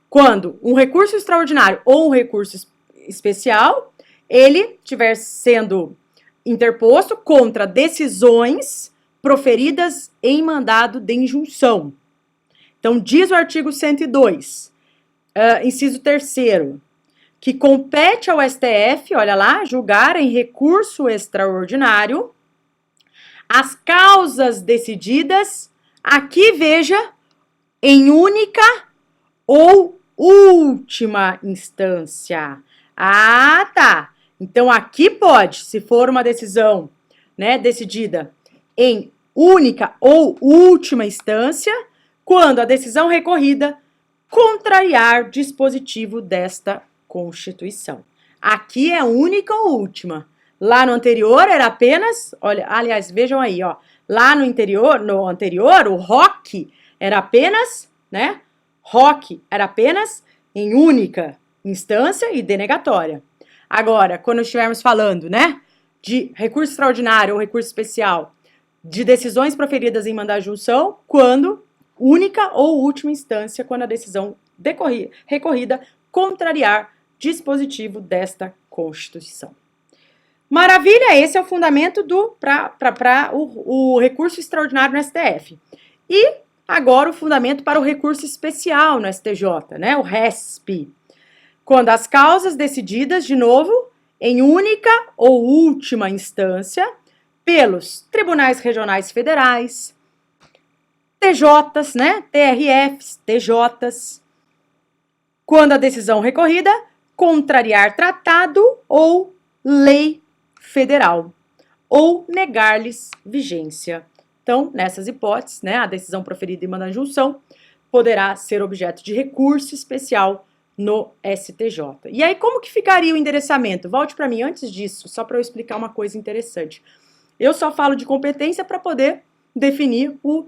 Quando um recurso extraordinário ou um recurso especial, ele estiver sendo interposto contra decisões proferidas em mandado de injunção. Então, diz o artigo 102, inciso 3º, que compete ao STF, olha lá, julgar em recurso extraordinário as causas decididas, aqui veja, em única ou última instância. Ah, tá. Então, aqui pode, se for uma decisão, né, decidida em única ou última instância, quando a decisão recorrida contrariar dispositivo desta Constituição. Aqui é única ou última. Lá no anterior era apenas, olha, aliás, vejam aí, ó, lá no anterior, o ROC era apenas, né? ROC era apenas em única instância e denegatória. Agora, quando estivermos falando, né, de recurso extraordinário ou recurso especial, de decisões proferidas em mandado de junção, quando única ou última instância, quando a decisão recorrida contrariar dispositivo desta Constituição. Maravilha, esse é o fundamento para o recurso extraordinário no STF. E agora o fundamento para o recurso especial no STJ, né, o RESP. Quando as causas decididas, de novo, em única ou última instância, pelos tribunais regionais federais, TJs, né, TRFs, TJs, quando a decisão recorrida contrariar tratado ou lei federal, ou negar-lhes vigência. Então, nessas hipóteses, né, a decisão proferida em mandado de injunção poderá ser objeto de recurso especial no STJ. E aí, como que ficaria o endereçamento? Volte para mim antes disso, só para eu explicar uma coisa interessante. Eu só falo de competência para poder definir o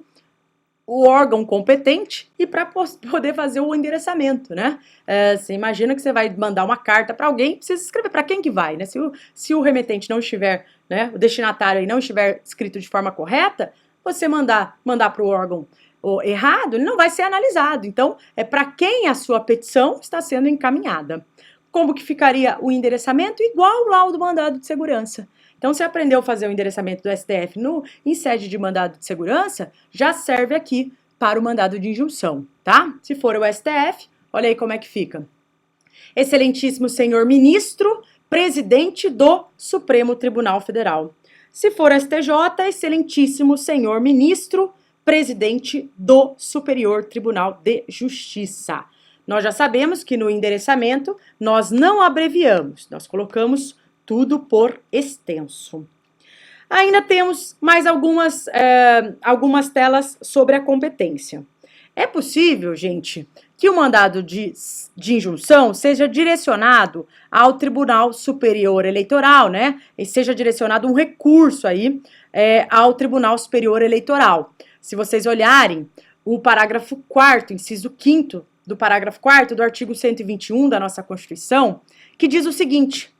órgão competente e para poder fazer o endereçamento, né? Você imagina que você vai mandar uma carta para alguém, precisa escrever para quem que vai, né? Se o remetente não estiver, né, o destinatário aí não estiver escrito de forma correta, você mandar para o órgão errado, ele não vai ser analisado. Então, é para quem a sua petição está sendo encaminhada. Como que ficaria o endereçamento? Igual lá o do mandado de segurança. Então, você aprendeu a fazer o endereçamento do STF em sede de mandado de segurança, já serve aqui para o mandado de injunção, tá? Se for o STF, olha aí como é que fica. Excelentíssimo senhor ministro, presidente do Supremo Tribunal Federal. Se for STJ, excelentíssimo senhor ministro, presidente do Superior Tribunal de Justiça. Nós já sabemos que no endereçamento nós não abreviamos, nós colocamos tudo por extenso. Ainda temos mais algumas telas sobre a competência. É possível, gente, que o mandado de injunção seja direcionado ao Tribunal Superior Eleitoral, né? E seja direcionado um recurso aí ao Tribunal Superior Eleitoral. Se vocês olharem o parágrafo 4º, inciso 5º do parágrafo 4º do artigo 121 da nossa Constituição, que diz o seguinte: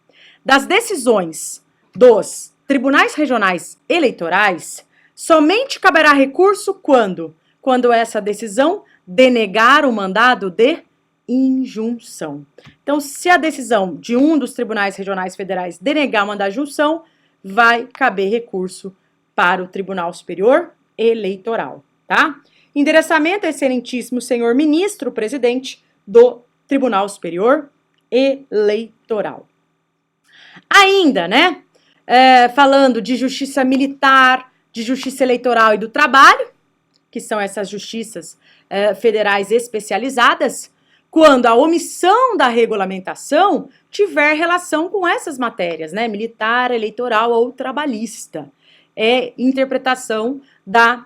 das decisões dos tribunais regionais eleitorais, somente caberá recurso quando essa decisão denegar o mandado de injunção. Então, se a decisão de um dos tribunais regionais federais denegar o mandado de injunção, vai caber recurso para o Tribunal Superior Eleitoral, tá? Endereçamento, excelentíssimo senhor ministro, presidente do Tribunal Superior Eleitoral. Ainda, né, falando de justiça militar, de justiça eleitoral e do trabalho, que são essas justiças federais especializadas, quando a omissão da regulamentação tiver relação com essas matérias, né, militar, eleitoral ou trabalhista. É interpretação da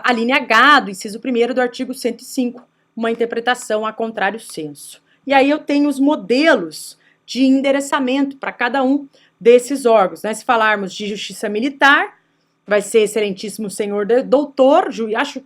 alínea H do inciso 1º do artigo 105, uma interpretação a contrário senso. E aí eu tenho os modelos de endereçamento para cada um desses órgãos, né? Se falarmos de justiça militar, vai ser excelentíssimo senhor doutor, acho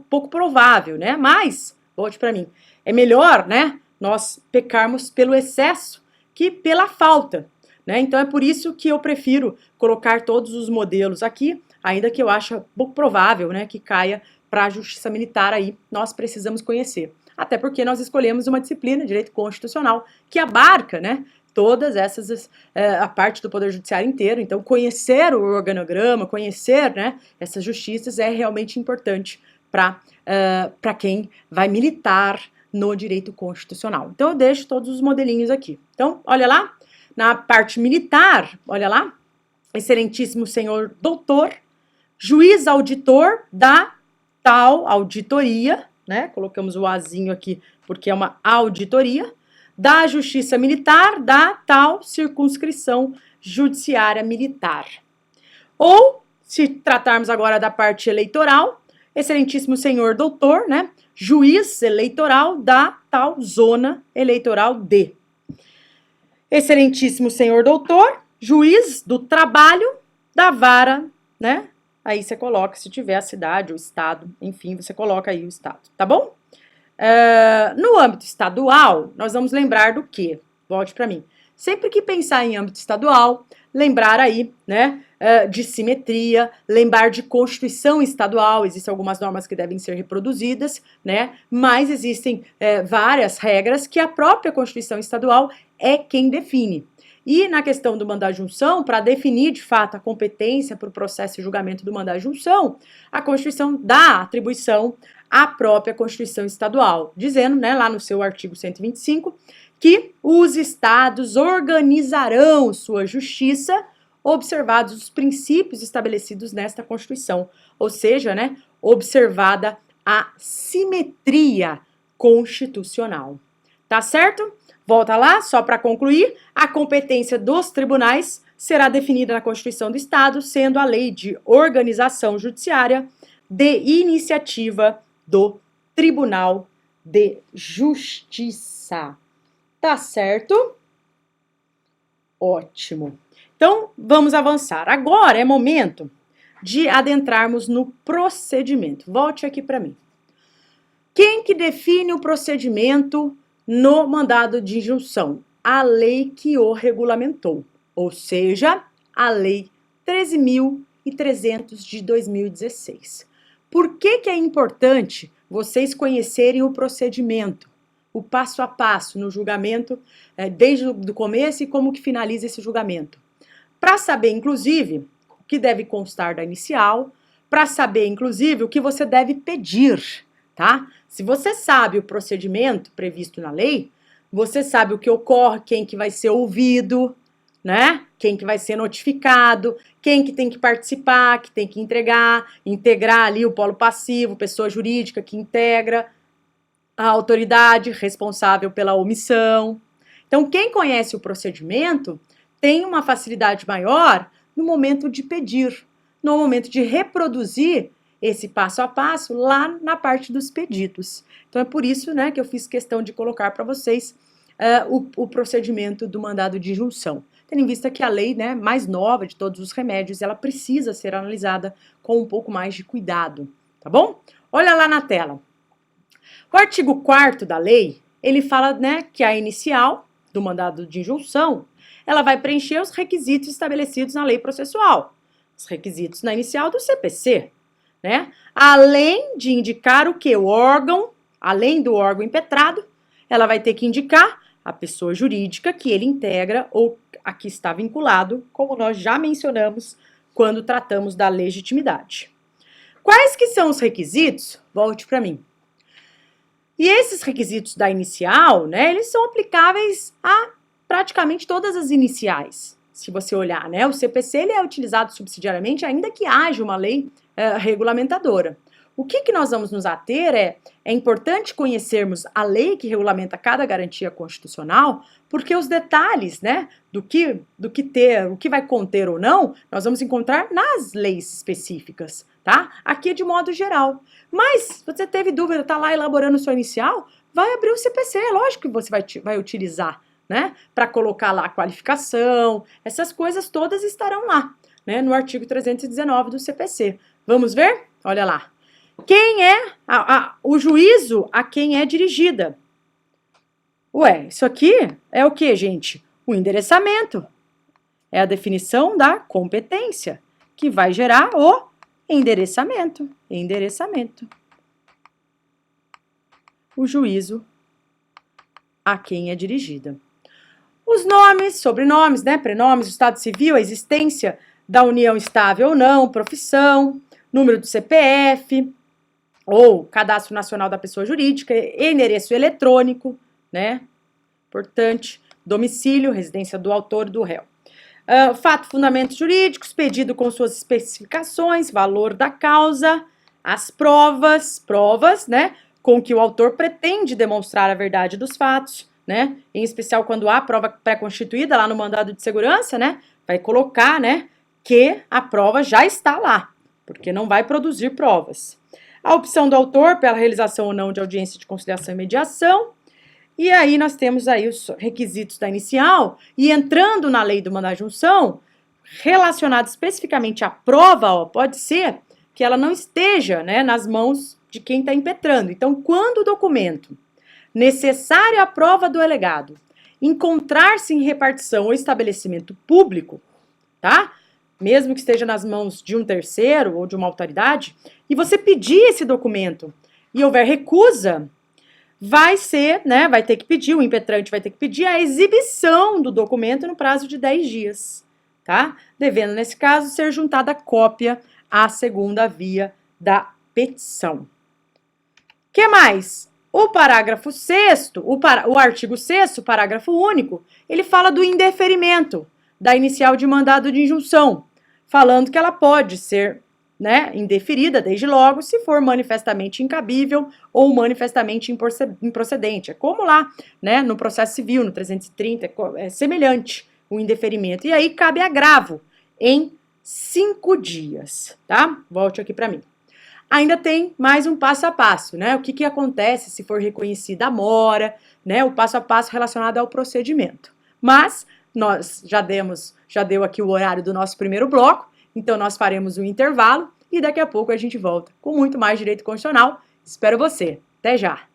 pouco provável, né? Mas, volte para mim, é melhor, né, nós pecarmos pelo excesso que pela falta, né? Então é por isso que eu prefiro colocar todos os modelos aqui, ainda que eu ache pouco provável, né, que caia para a justiça militar aí, nós precisamos conhecer. Até porque nós escolhemos uma disciplina, direito constitucional, que abarca, né, todas essas, a parte do Poder Judiciário inteiro. Então, conhecer o organograma, conhecer, né, essas justiças é realmente importante para quem vai militar no direito constitucional. Então, eu deixo todos os modelinhos aqui. Então, olha lá, na parte militar, olha lá, excelentíssimo senhor doutor, juiz auditor da tal auditoria, né? Colocamos o azinho aqui porque é uma auditoria da Justiça Militar da tal circunscrição judiciária militar. Ou, se tratarmos agora da parte eleitoral, excelentíssimo senhor doutor, né? Juiz eleitoral da tal zona eleitoral D. Excelentíssimo senhor doutor, juiz do trabalho da vara, né? Aí você coloca, se tiver a cidade, o estado, enfim, você coloca aí o estado, tá bom? No âmbito estadual, nós vamos lembrar do quê? Volte para mim. Sempre que pensar em âmbito estadual, lembrar aí, né, de simetria, lembrar de Constituição estadual, existem algumas normas que devem ser reproduzidas, né, mas existem várias regras que a própria Constituição estadual é quem define. E na questão do mandado de junção, para definir de fato a competência para o processo e julgamento do mandado de junção, a Constituição dá atribuição à própria Constituição estadual, dizendo, né, lá no seu artigo 125, que os estados organizarão sua justiça, observados os princípios estabelecidos nesta Constituição, ou seja, né, observada a simetria constitucional. Tá certo? Volta lá, só para concluir, a competência dos tribunais será definida na Constituição do Estado, sendo a lei de organização judiciária de iniciativa do Tribunal de Justiça. Tá certo? Ótimo. Então, vamos avançar. Agora é momento de adentrarmos no procedimento. Volte aqui para mim. Quem que define o procedimento no mandado de injunção? A lei que o regulamentou, ou seja, a Lei 13.300 de 2016. Por que é importante vocês conhecerem o procedimento, o passo a passo no julgamento, desde o começo e como que finaliza esse julgamento? Para saber, inclusive, o que deve constar da inicial, para saber, inclusive, o que você deve pedir, tá? Se você sabe o procedimento previsto na lei, você sabe o que ocorre, quem que vai ser ouvido, né? Quem que vai ser notificado, quem que tem que participar, que tem que integrar ali o polo passivo, pessoa jurídica que integra, a autoridade responsável pela omissão. Então, quem conhece o procedimento tem uma facilidade maior no momento de pedir, no momento de reproduzir esse passo a passo lá na parte dos pedidos. Então, é por isso, né, que eu fiz questão de colocar para vocês o procedimento do mandado de injunção. Tendo em vista que a lei, né, mais nova de todos os remédios, ela precisa ser analisada com um pouco mais de cuidado, tá bom? Olha lá na tela. O artigo 4º da lei, ele fala, né, que a inicial do mandado de injunção, ela vai preencher os requisitos estabelecidos na lei processual, os requisitos na inicial do CPC, né? Além de indicar o que? O órgão, além do órgão impetrado, ela vai ter que indicar a pessoa jurídica que ele integra ou a que está vinculado, como nós já mencionamos quando tratamos da legitimidade. Quais que são os requisitos? Volte para mim. E esses requisitos da inicial, né, eles são aplicáveis a praticamente todas as iniciais. Se você olhar, né, o CPC ele é utilizado subsidiariamente, ainda que haja uma lei regulamentadora. O que nós vamos nos ater é importante conhecermos a lei que regulamenta cada garantia constitucional, porque os detalhes, né, do que ter, o que vai conter ou não, nós vamos encontrar nas leis específicas, tá? Aqui de modo geral. Mas, se você teve dúvida, tá lá elaborando sua inicial, vai abrir o CPC, é lógico que você vai utilizar, né, para colocar lá a qualificação, essas coisas todas estarão lá, né, no artigo 319 do CPC. Vamos ver? Olha lá. Quem é o juízo a quem é dirigida? Ué, isso aqui é o que, gente? O endereçamento. É a definição da competência, que vai gerar o endereçamento. Endereçamento. O juízo a quem é dirigida. Os nomes, sobrenomes, né, prenomes, o estado civil, a existência da união estável ou não, profissão, número do CPF, ou cadastro nacional da pessoa jurídica, endereço eletrônico, né? Importante, domicílio, residência do autor e do réu. Fato, fundamentos jurídicos, pedido com suas especificações, valor da causa, as provas, né? Com que o autor pretende demonstrar a verdade dos fatos, né? Em especial quando há prova pré-constituída lá no mandado de segurança, né? Vai colocar, né? Que a prova já está lá, porque não vai produzir provas. A opção do autor pela realização ou não de audiência de conciliação e mediação. E aí nós temos aí os requisitos da inicial e entrando na lei do mandado de injunção, relacionado especificamente à prova, ó, pode ser que ela não esteja, né, nas mãos de quem está impetrando. Então, quando o documento necessário à prova do alegado encontrar-se em repartição ou estabelecimento público, tá? Mesmo que esteja nas mãos de um terceiro ou de uma autoridade, e você pedir esse documento e houver recusa, vai ser, né, vai ter que pedir, o impetrante vai ter que pedir a exibição do documento no prazo de 10 dias, tá? Devendo, nesse caso, ser juntada cópia à segunda via da petição. O que mais? O parágrafo 6º, o artigo 6º, parágrafo único, ele fala do indeferimento da inicial de mandado de injunção, falando que ela pode ser, né, indeferida desde logo se for manifestamente incabível ou manifestamente improcedente. É como lá, né, no processo civil, no 330, é semelhante o indeferimento. E aí cabe agravo em 5 dias, tá? Volte aqui para mim. Ainda tem mais um passo a passo, né? O que, que acontece se for reconhecida a mora, né? O passo a passo relacionado ao procedimento. Mas nós já deu aqui o horário do nosso primeiro bloco, então nós faremos um intervalo e daqui a pouco a gente volta com muito mais direito constitucional. Espero você. Até já!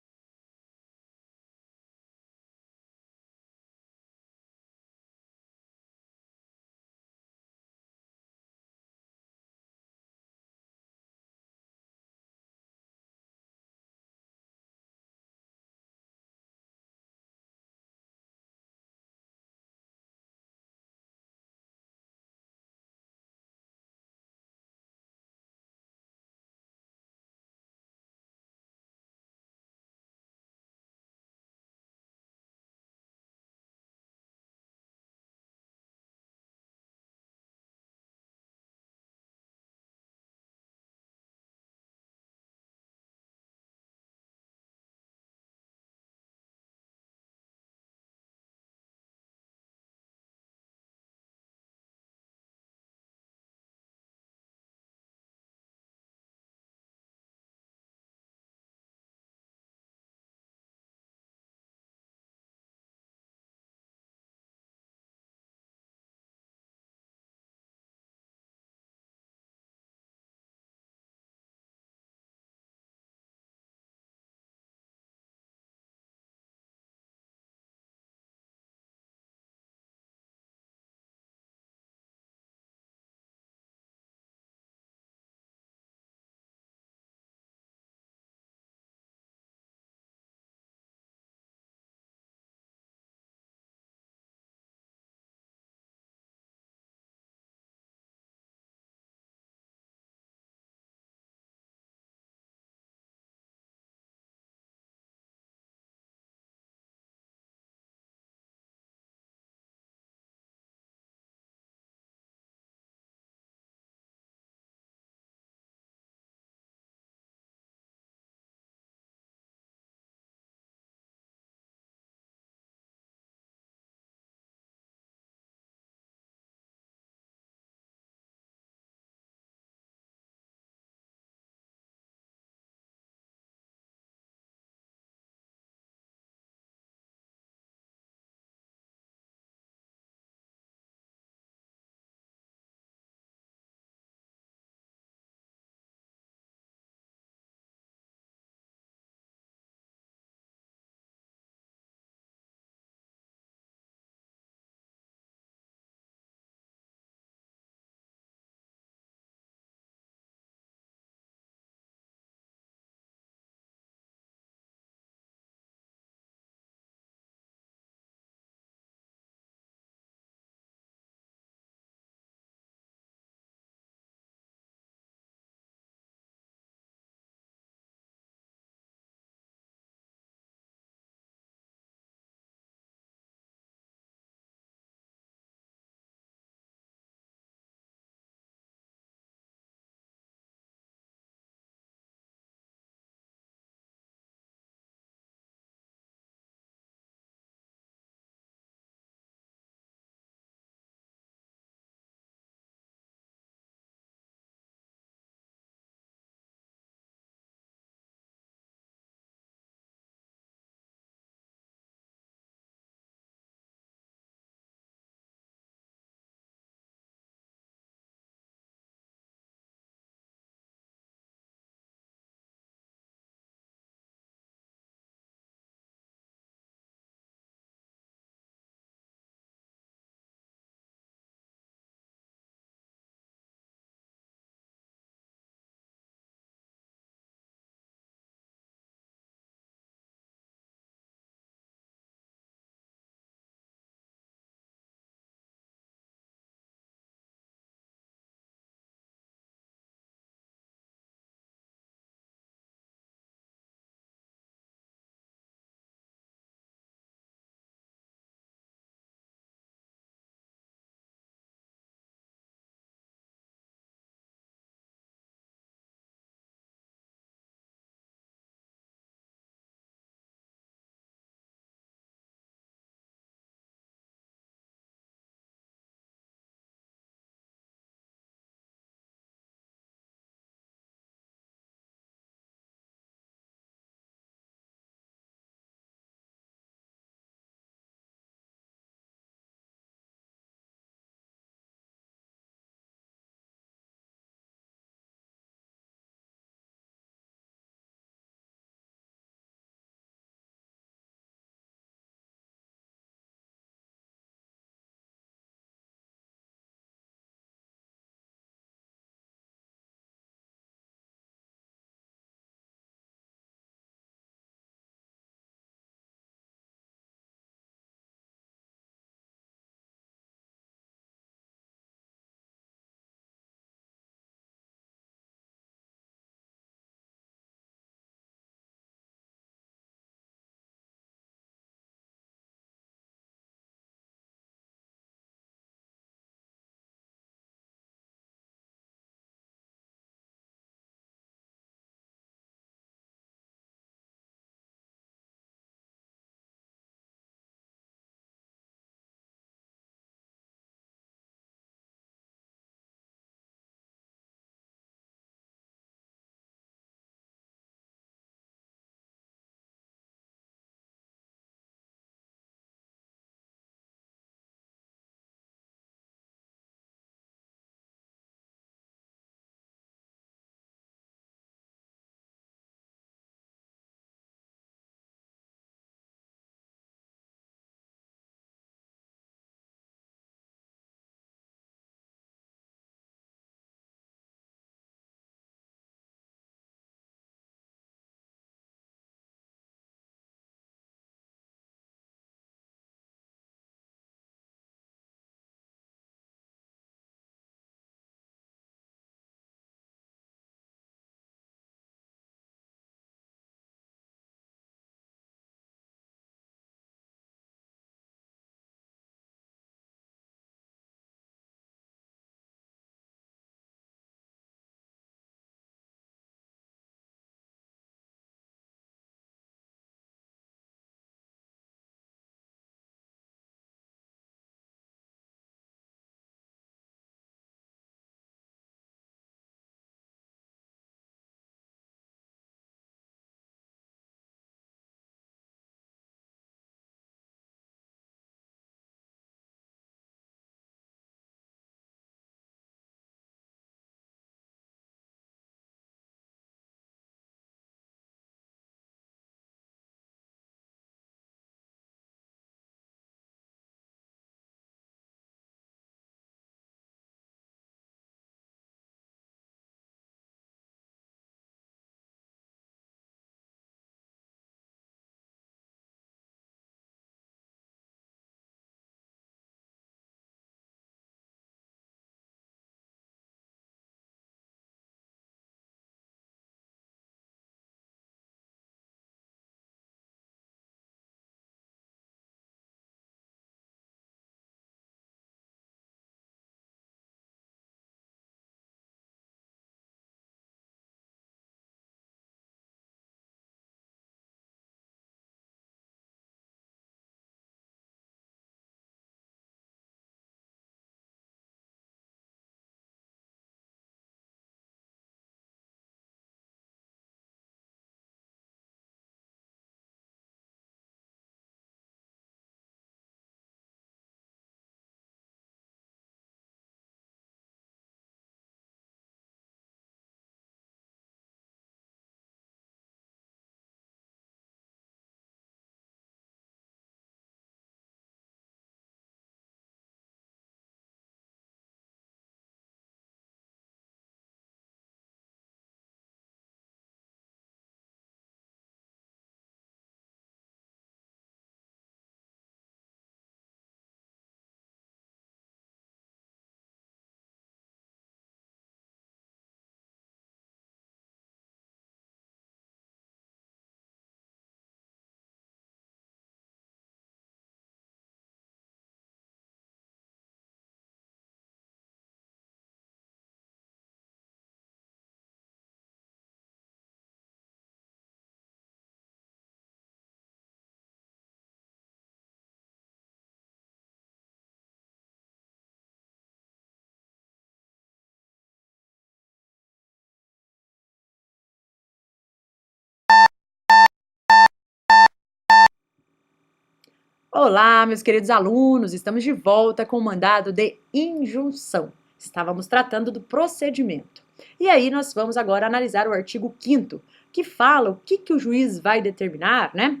Olá, meus queridos alunos, estamos de volta com o mandado de injunção. Estávamos tratando do procedimento. E aí nós vamos agora analisar o artigo 5º, que fala o que o juiz vai determinar, né?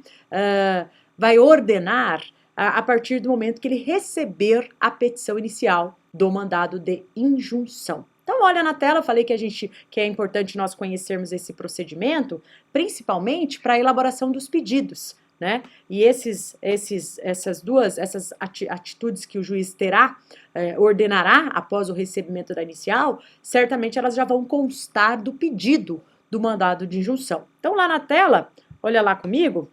Vai ordenar a partir do momento que ele receber a petição inicial do mandado de injunção. Então, olha na tela, eu falei que é importante nós conhecermos esse procedimento, principalmente para a elaboração dos pedidos, né? E essas atitudes que o juiz ordenará após o recebimento da inicial, certamente elas já vão constar do pedido do mandado de injunção. Então, lá na tela, olha lá comigo,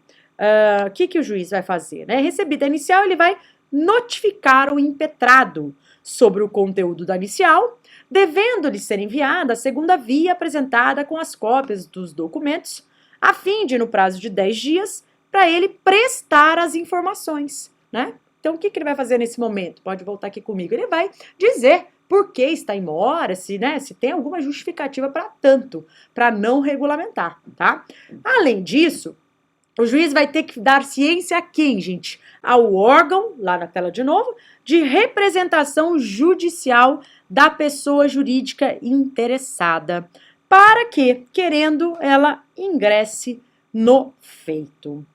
o que o juiz vai fazer, né? Recebida a inicial, ele vai notificar o impetrado sobre o conteúdo da inicial, devendo-lhe ser enviada a segunda via apresentada com as cópias dos documentos, a fim de, no prazo de 10 dias, para ele prestar as informações, né? Então, o que ele vai fazer nesse momento? Pode voltar aqui comigo. Ele vai dizer por que está em mora, se tem alguma justificativa para tanto, para não regulamentar, tá? Além disso, o juiz vai ter que dar ciência a quem, gente? Ao órgão, lá na tela de novo, de representação judicial da pessoa jurídica interessada, para que, querendo, ela ingresse no feito.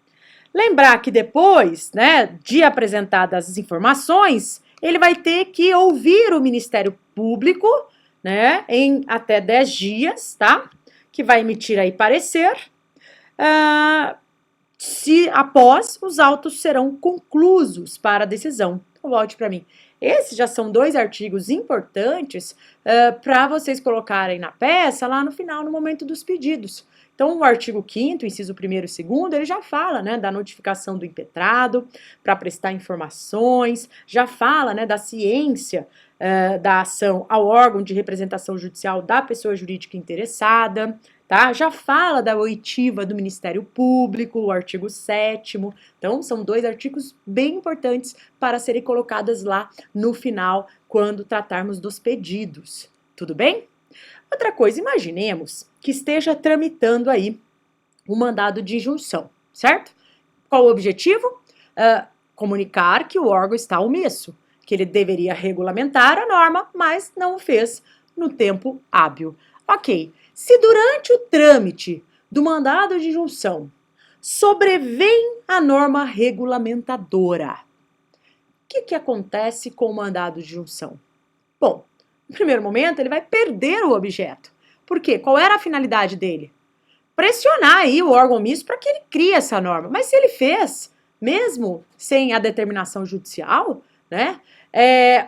Lembrar que depois, né, de apresentadas as informações, ele vai ter que ouvir o Ministério Público, né, em até 10 dias, tá? Que vai emitir aí parecer, se após os autos serão conclusos para a decisão. Então, volte para mim. Esses já são 2 artigos importantes para vocês colocarem na peça lá no final, no momento dos pedidos. Então, o artigo 5º, inciso 1º e 2º, ele já fala, né, da notificação do impetrado para prestar informações, já fala, né, da ciência da ação ao órgão de representação judicial da pessoa jurídica interessada, tá? Já fala da oitiva do Ministério Público, o artigo 7º. Então, são 2 artigos bem importantes para serem colocados lá no final, quando tratarmos dos pedidos. Tudo bem? Outra coisa, imaginemos que esteja tramitando aí o mandado de injunção, certo? Qual o objetivo? Comunicar que o órgão está omisso, que ele deveria regulamentar a norma, mas não o fez no tempo hábil. Ok, se durante o trâmite do mandado de injunção sobrevém a norma regulamentadora, o que acontece com o mandado de injunção? Bom, no primeiro momento, ele vai perder o objeto. Por quê? Qual era a finalidade dele? Pressionar aí o órgão omisso para que ele crie essa norma. Mas se ele fez, mesmo sem a determinação judicial, né,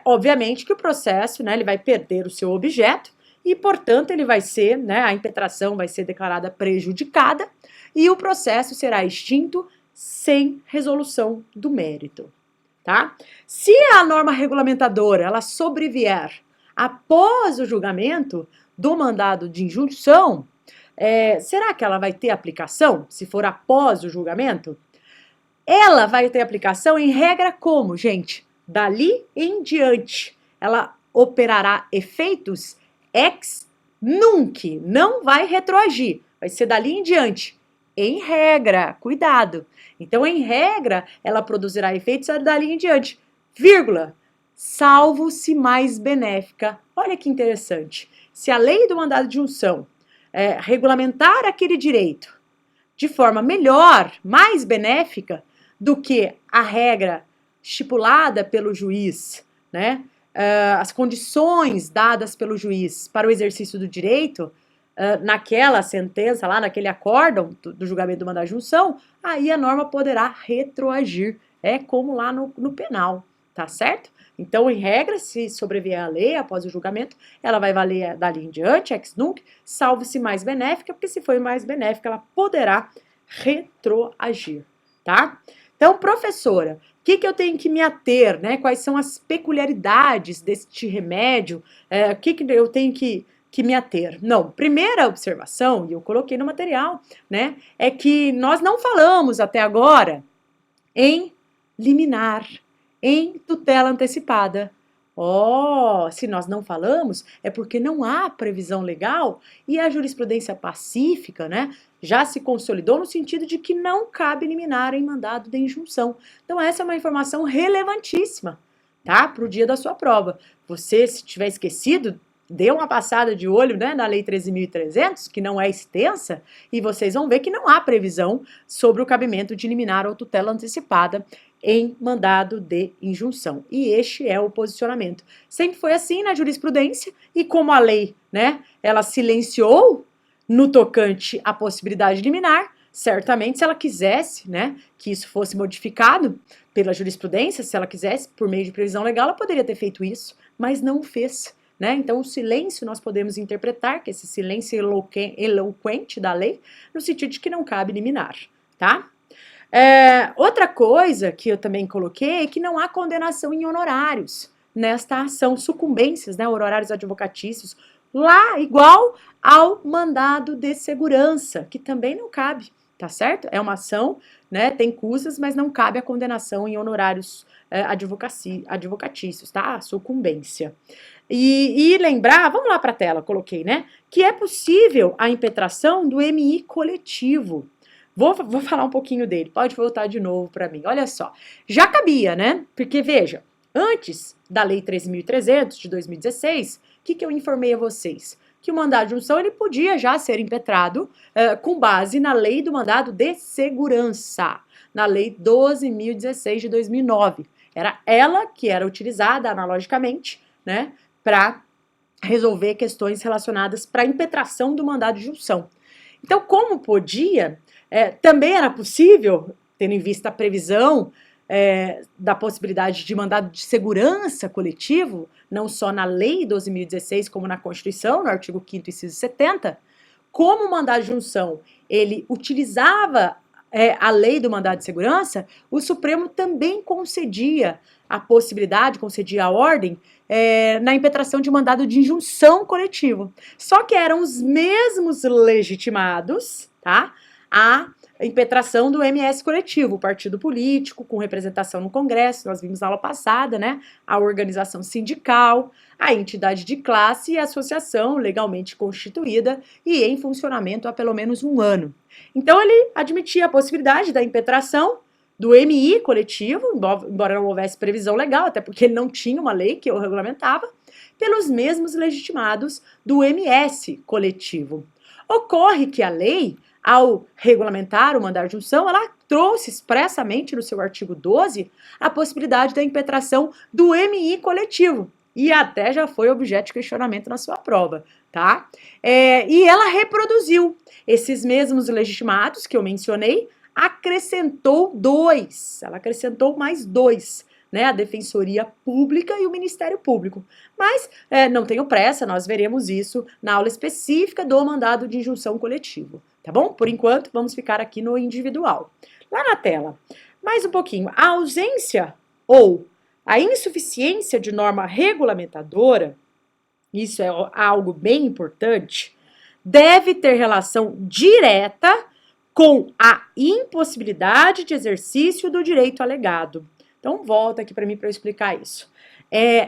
obviamente que o processo, né, ele vai perder o seu objeto e, portanto, ele vai ser, né, a impetração vai ser declarada prejudicada e o processo será extinto sem resolução do mérito, tá? Se a norma regulamentadora, ela sobrevier após o julgamento do mandado de injunção, será que ela vai ter aplicação, se for após o julgamento? Ela vai ter aplicação em regra como, gente? Dali em diante, ela operará efeitos ex nunc, não vai retroagir, vai ser dali em diante. Em regra, cuidado. Então, em regra, ela produzirá efeitos dali em diante, vírgula, salvo se mais benéfica. Olha que interessante. Se a lei do mandado de injunção regulamentar aquele direito de forma melhor, mais benéfica do que a regra estipulada pelo juiz, né? As condições dadas pelo juiz para o exercício do direito, naquela sentença lá, naquele acórdão do julgamento do mandado de injunção, aí a norma poderá retroagir. É como lá no penal, tá certo? Então, em regra, se sobrevier a lei após o julgamento, ela vai valer dali em diante, ex nunc, salvo se mais benéfica, porque se for mais benéfica, ela poderá retroagir, tá? Então, professora, o que eu tenho que me ater, né? Quais são as peculiaridades deste remédio? O que eu tenho que me ater? Não, primeira observação, e eu coloquei no material, né? É que nós não falamos até agora em liminar, em tutela antecipada. Se nós não falamos, é porque não há previsão legal e a jurisprudência pacífica, né, já se consolidou no sentido de que não cabe liminar em mandado de injunção. Então essa é uma informação relevantíssima, tá? Para o dia da sua prova. Você, se tiver esquecido, dê uma passada de olho, né, na Lei 13.300, que não é extensa, e vocês vão ver que não há previsão sobre o cabimento de liminar ou tutela antecipada em mandado de injunção. E este é o posicionamento. Sempre foi assim na jurisprudência, e como a lei, né, ela silenciou no tocante à possibilidade de liminar, certamente se ela quisesse, né, que isso fosse modificado pela jurisprudência, se ela quisesse, por meio de previsão legal, ela poderia ter feito isso, mas não fez. Né? Então, o silêncio nós podemos interpretar que esse silêncio eloquente da lei, no sentido de que não cabe liminar, tá? Outra coisa que eu também coloquei é que não há condenação em honorários nesta ação, sucumbências, né, honorários advocatícios, lá igual ao mandado de segurança, que também não cabe, tá certo? É uma ação, né, tem custas, mas não cabe a condenação em honorários advocatícios, tá? A sucumbência. E lembrar, vamos lá para a tela, coloquei, né? Que é possível a impetração do MI coletivo. Vou falar um pouquinho dele, pode voltar de novo para mim. Olha só, já cabia, né? Porque, veja, antes da Lei 13.300 de 2016, o que eu informei a vocês? Que o mandado de injunção ele podia já ser impetrado com base na Lei do Mandado de Segurança, na Lei 12.016 de 2009. Era ela que era utilizada analogicamente, né, para resolver questões relacionadas para a impetração do mandado de injunção. Então, como podia, também era possível, tendo em vista a previsão da possibilidade de mandado de segurança coletivo, não só na Lei 12.016, como na Constituição, no artigo 5º, inciso 70, como o mandado de injunção, ele utilizava a lei do mandado de segurança, o Supremo também concedia a possibilidade, concedia a ordem na impetração de mandado de injunção coletivo. Só que eram os mesmos legitimados, tá? A impetração do MS coletivo, o partido político com representação no Congresso, nós vimos na aula passada, né? A organização sindical, a entidade de classe e a associação legalmente constituída e em funcionamento há pelo menos 1 ano. Então ele admitia a possibilidade da impetração do MI coletivo, embora não houvesse previsão legal, até porque ele não tinha uma lei que o regulamentava, pelos mesmos legitimados do MS coletivo. Ocorre que a lei, ao regulamentar o mandado de injunção, ela trouxe expressamente no seu artigo 12 a possibilidade da impetração do MI coletivo, e até já foi objeto de questionamento na sua prova, tá? E ela reproduziu esses mesmos legitimados que eu mencionei, acrescentou 2, ela acrescentou mais 2, né, a Defensoria Pública e o Ministério Público. Mas não tenho pressa, nós veremos isso na aula específica do mandado de injunção coletivo, tá bom? Por enquanto, vamos ficar aqui no individual. Lá na tela, mais um pouquinho. A ausência ou a insuficiência de norma regulamentadora, isso é algo bem importante, deve ter relação direta com a impossibilidade de exercício do direito alegado. Então, volta aqui para mim para eu explicar isso.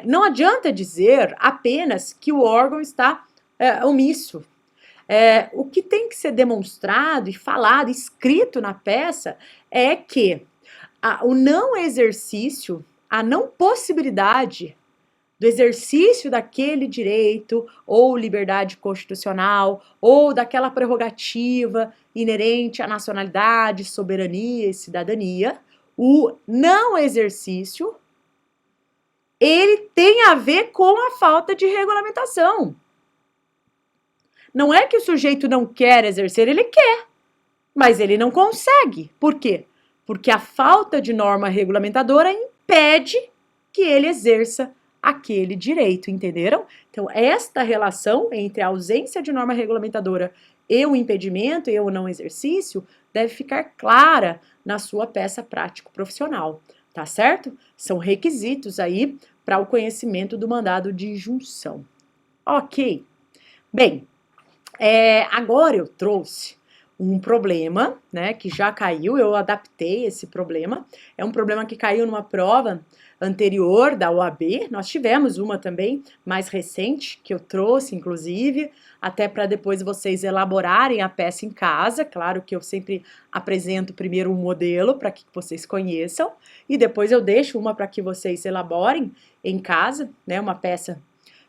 Não adianta dizer apenas que o órgão está omisso. O que tem que ser demonstrado e falado, escrito na peça, é que o não exercício, a não possibilidade do exercício daquele direito ou liberdade constitucional ou daquela prerrogativa inerente à nacionalidade, soberania e cidadania, o não exercício, ele tem a ver com a falta de regulamentação. Não é que o sujeito não quer exercer, ele quer, mas ele não consegue. Por quê? Porque a falta de norma regulamentadora impede que ele exerça aquele direito, entenderam? Então, esta relação entre a ausência de norma regulamentadora e o impedimento e o não exercício deve ficar clara na sua peça prático-profissional, tá certo? São requisitos aí para o conhecimento do mandado de injunção. Ok. Bem, agora eu trouxe um problema, né, que já caiu, eu adaptei esse problema, é um problema que caiu numa prova anterior da OAB, nós tivemos uma também mais recente, que eu trouxe, inclusive, até para depois vocês elaborarem a peça em casa, claro que eu sempre apresento primeiro um modelo para que vocês conheçam, e depois eu deixo uma para que vocês elaborem em casa, né, uma peça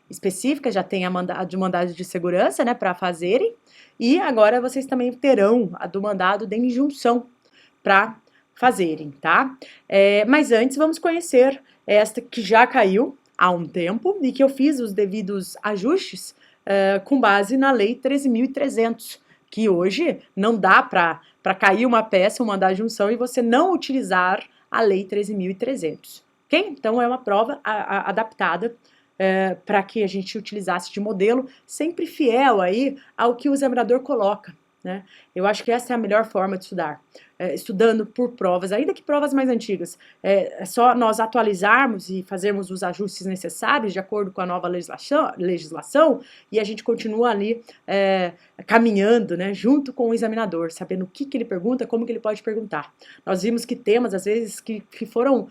específica, já tem a mandado de segurança, né, para fazerem, e agora vocês também terão a do mandado de injunção para fazerem, tá? Mas antes vamos conhecer esta que já caiu há um tempo e que eu fiz os devidos ajustes com base na Lei 13.300, que hoje não dá para cair uma peça, um mandado de injunção e você não utilizar a Lei 13.300, ok? Então é uma prova adaptada para que a gente utilizasse de modelo, sempre fiel aí ao que o examinador coloca, né? Eu acho que essa é a melhor forma de estudar, estudando por provas, ainda que provas mais antigas. É só nós atualizarmos e fazermos os ajustes necessários de acordo com a nova legislação e a gente continua ali caminhando, né, junto com o examinador, sabendo o que ele pergunta, como que ele pode perguntar. Nós vimos que temas, às vezes, que foram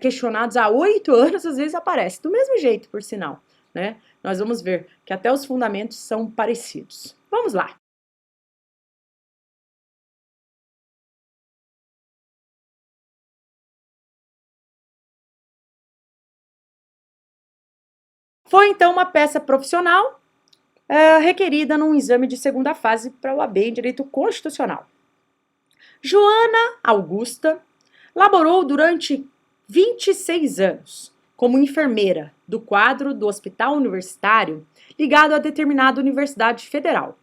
questionados há 8 anos, às vezes aparece do mesmo jeito, por sinal, né? Nós vamos ver que até os fundamentos são parecidos. Vamos lá. Foi, então, uma peça profissional requerida num exame de segunda fase para a OAB em Direito Constitucional. Joana Augusta laborou durante 26 anos como enfermeira do quadro do Hospital Universitário ligado a determinada universidade federal,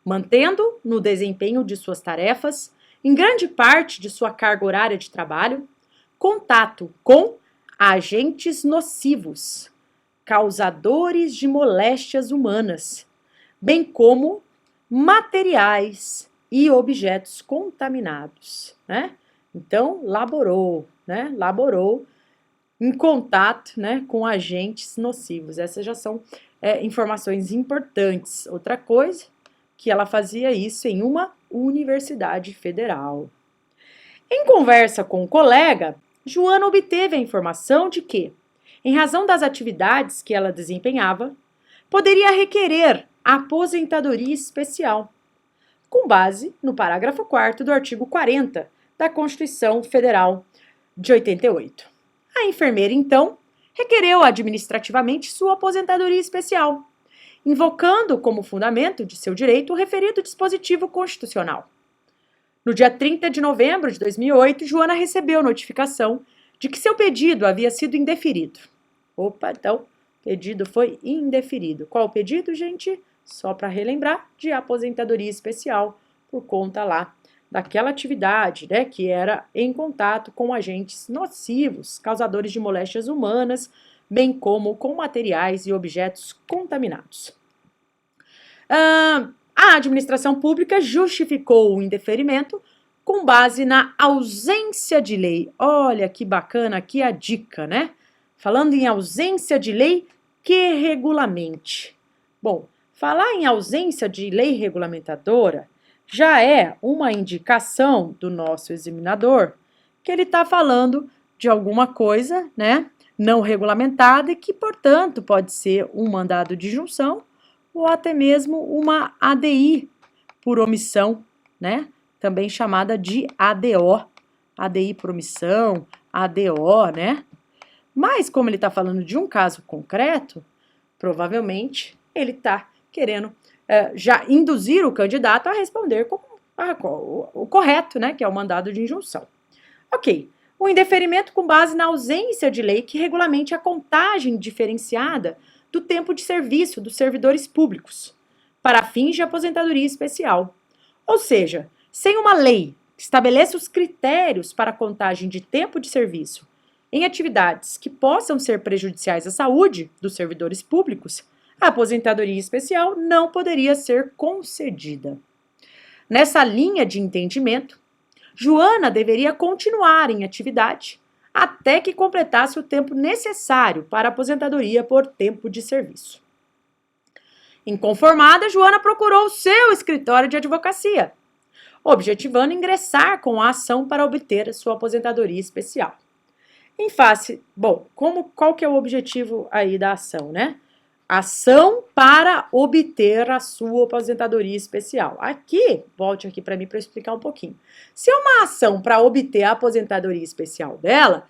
mantendo no desempenho de suas tarefas, em grande parte de sua carga horária de trabalho, contato com agentes nocivos, causadores de moléstias humanas, bem como materiais e objetos contaminados, né? Então, laborou em contato, né, com agentes nocivos. Essas já são informações importantes. Outra coisa, que ela fazia isso em uma universidade federal. Em conversa com um colega, Joana obteve a informação de que, em razão das atividades que ela desempenhava, poderia requerer aposentadoria especial, com base no parágrafo 4º do artigo 40 da Constituição Federal de 88. A enfermeira, então, requereu administrativamente sua aposentadoria especial, invocando como fundamento de seu direito o referido dispositivo constitucional. No dia 30 de novembro de 2008, Joana recebeu notificação de que seu pedido havia sido indeferido. Opa, então, o pedido foi indeferido. Qual o pedido, gente? Só para relembrar, de aposentadoria especial, por conta lá daquela atividade, né, que era em contato com agentes nocivos, causadores de moléstias humanas, bem como com materiais e objetos contaminados. A administração pública justificou o indeferimento com base na ausência de lei. Olha que bacana aqui a dica, né? Falando em ausência de lei que regulamente. Bom, falar em ausência de lei regulamentadora já é uma indicação do nosso examinador que ele está falando de alguma coisa, né, não regulamentada e que, portanto, pode ser um mandado de injunção ou até mesmo uma ADI por omissão, né, também chamada de ADO, ADI por omissão, ADO, né? Mas, como ele está falando de um caso concreto, provavelmente ele está querendo já induzir o candidato a responder com o correto, né, que é o mandado de injunção. Ok, o indeferimento com base na ausência de lei que regulamente a contagem diferenciada do tempo de serviço dos servidores públicos, para fins de aposentadoria especial. Ou seja, sem uma lei que estabeleça os critérios para a contagem de tempo de serviço em atividades que possam ser prejudiciais à saúde dos servidores públicos, a aposentadoria especial não poderia ser concedida. Nessa linha de entendimento, Joana deveria continuar em atividade até que completasse o tempo necessário para a aposentadoria por tempo de serviço. Inconformada, Joana procurou seu escritório de advocacia, objetivando ingressar com a ação para obter a sua aposentadoria especial. Em face, bom, qual que é o objetivo aí da ação, né? Ação para obter a sua aposentadoria especial. Aqui, volte aqui para mim para explicar um pouquinho. Se é uma ação para obter a aposentadoria especial dela,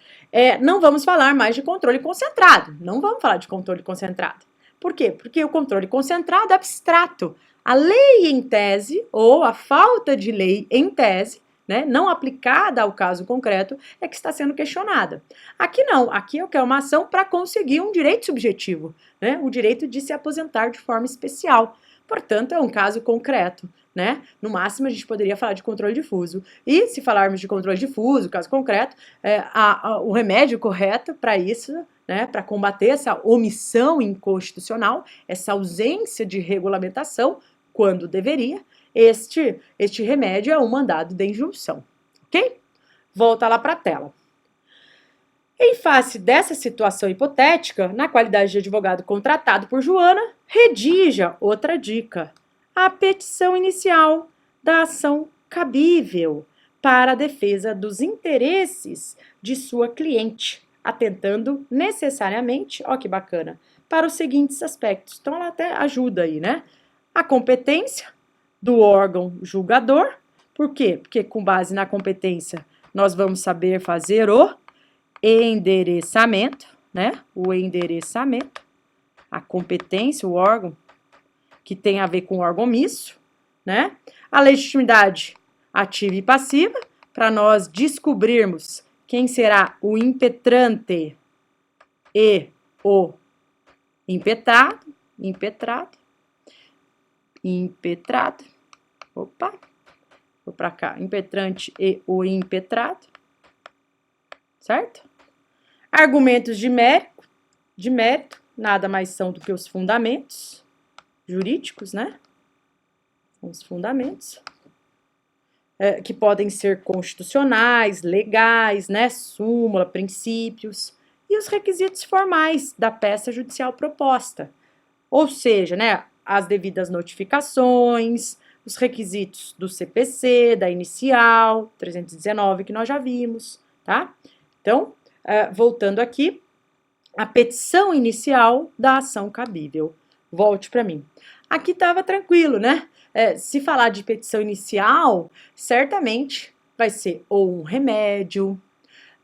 não vamos falar mais de controle concentrado. Não vamos falar de controle concentrado. Por quê? Porque o controle concentrado é abstrato. A lei em tese, ou a falta de lei em tese, né, não aplicada ao caso concreto, é que está sendo questionada. Aqui não, aqui eu quero uma ação para conseguir um direito subjetivo, né, o direito de se aposentar de forma especial. Portanto, é um caso concreto, né? No máximo, a gente poderia falar de controle difuso. E, se falarmos de controle difuso, caso concreto, o remédio correto para isso, né, para combater essa omissão inconstitucional, essa ausência de regulamentação, quando deveria, este remédio é um mandado de injunção, ok? Volta lá para a tela. Em face dessa situação hipotética, na qualidade de advogado contratado por Joana, redija outra dica: a petição inicial da ação cabível para a defesa dos interesses de sua cliente, atentando necessariamente, ó que bacana, para os seguintes aspectos. Então, ela até ajuda aí, né? A competência do órgão julgador. Por quê? Porque com base na competência nós vamos saber fazer o endereçamento, né? O endereçamento, a competência, o órgão que tem a ver com o órgão omisso, né? A legitimidade ativa e passiva, para nós descobrirmos quem será o impetrante e o impetrado, opa, vou para cá, impetrante e o impetrado, certo? Argumentos de mérito, nada mais são do que os fundamentos jurídicos, né? Os fundamentos, que podem ser constitucionais, legais, né? Súmula, princípios, e os requisitos formais da peça judicial proposta, ou seja, né? As devidas notificações, os requisitos do CPC, da inicial, 319, que nós já vimos, tá? Então, voltando aqui, a petição inicial da ação cabível. Volte para mim. Aqui estava tranquilo, né? Se falar de petição inicial, certamente vai ser ou um remédio,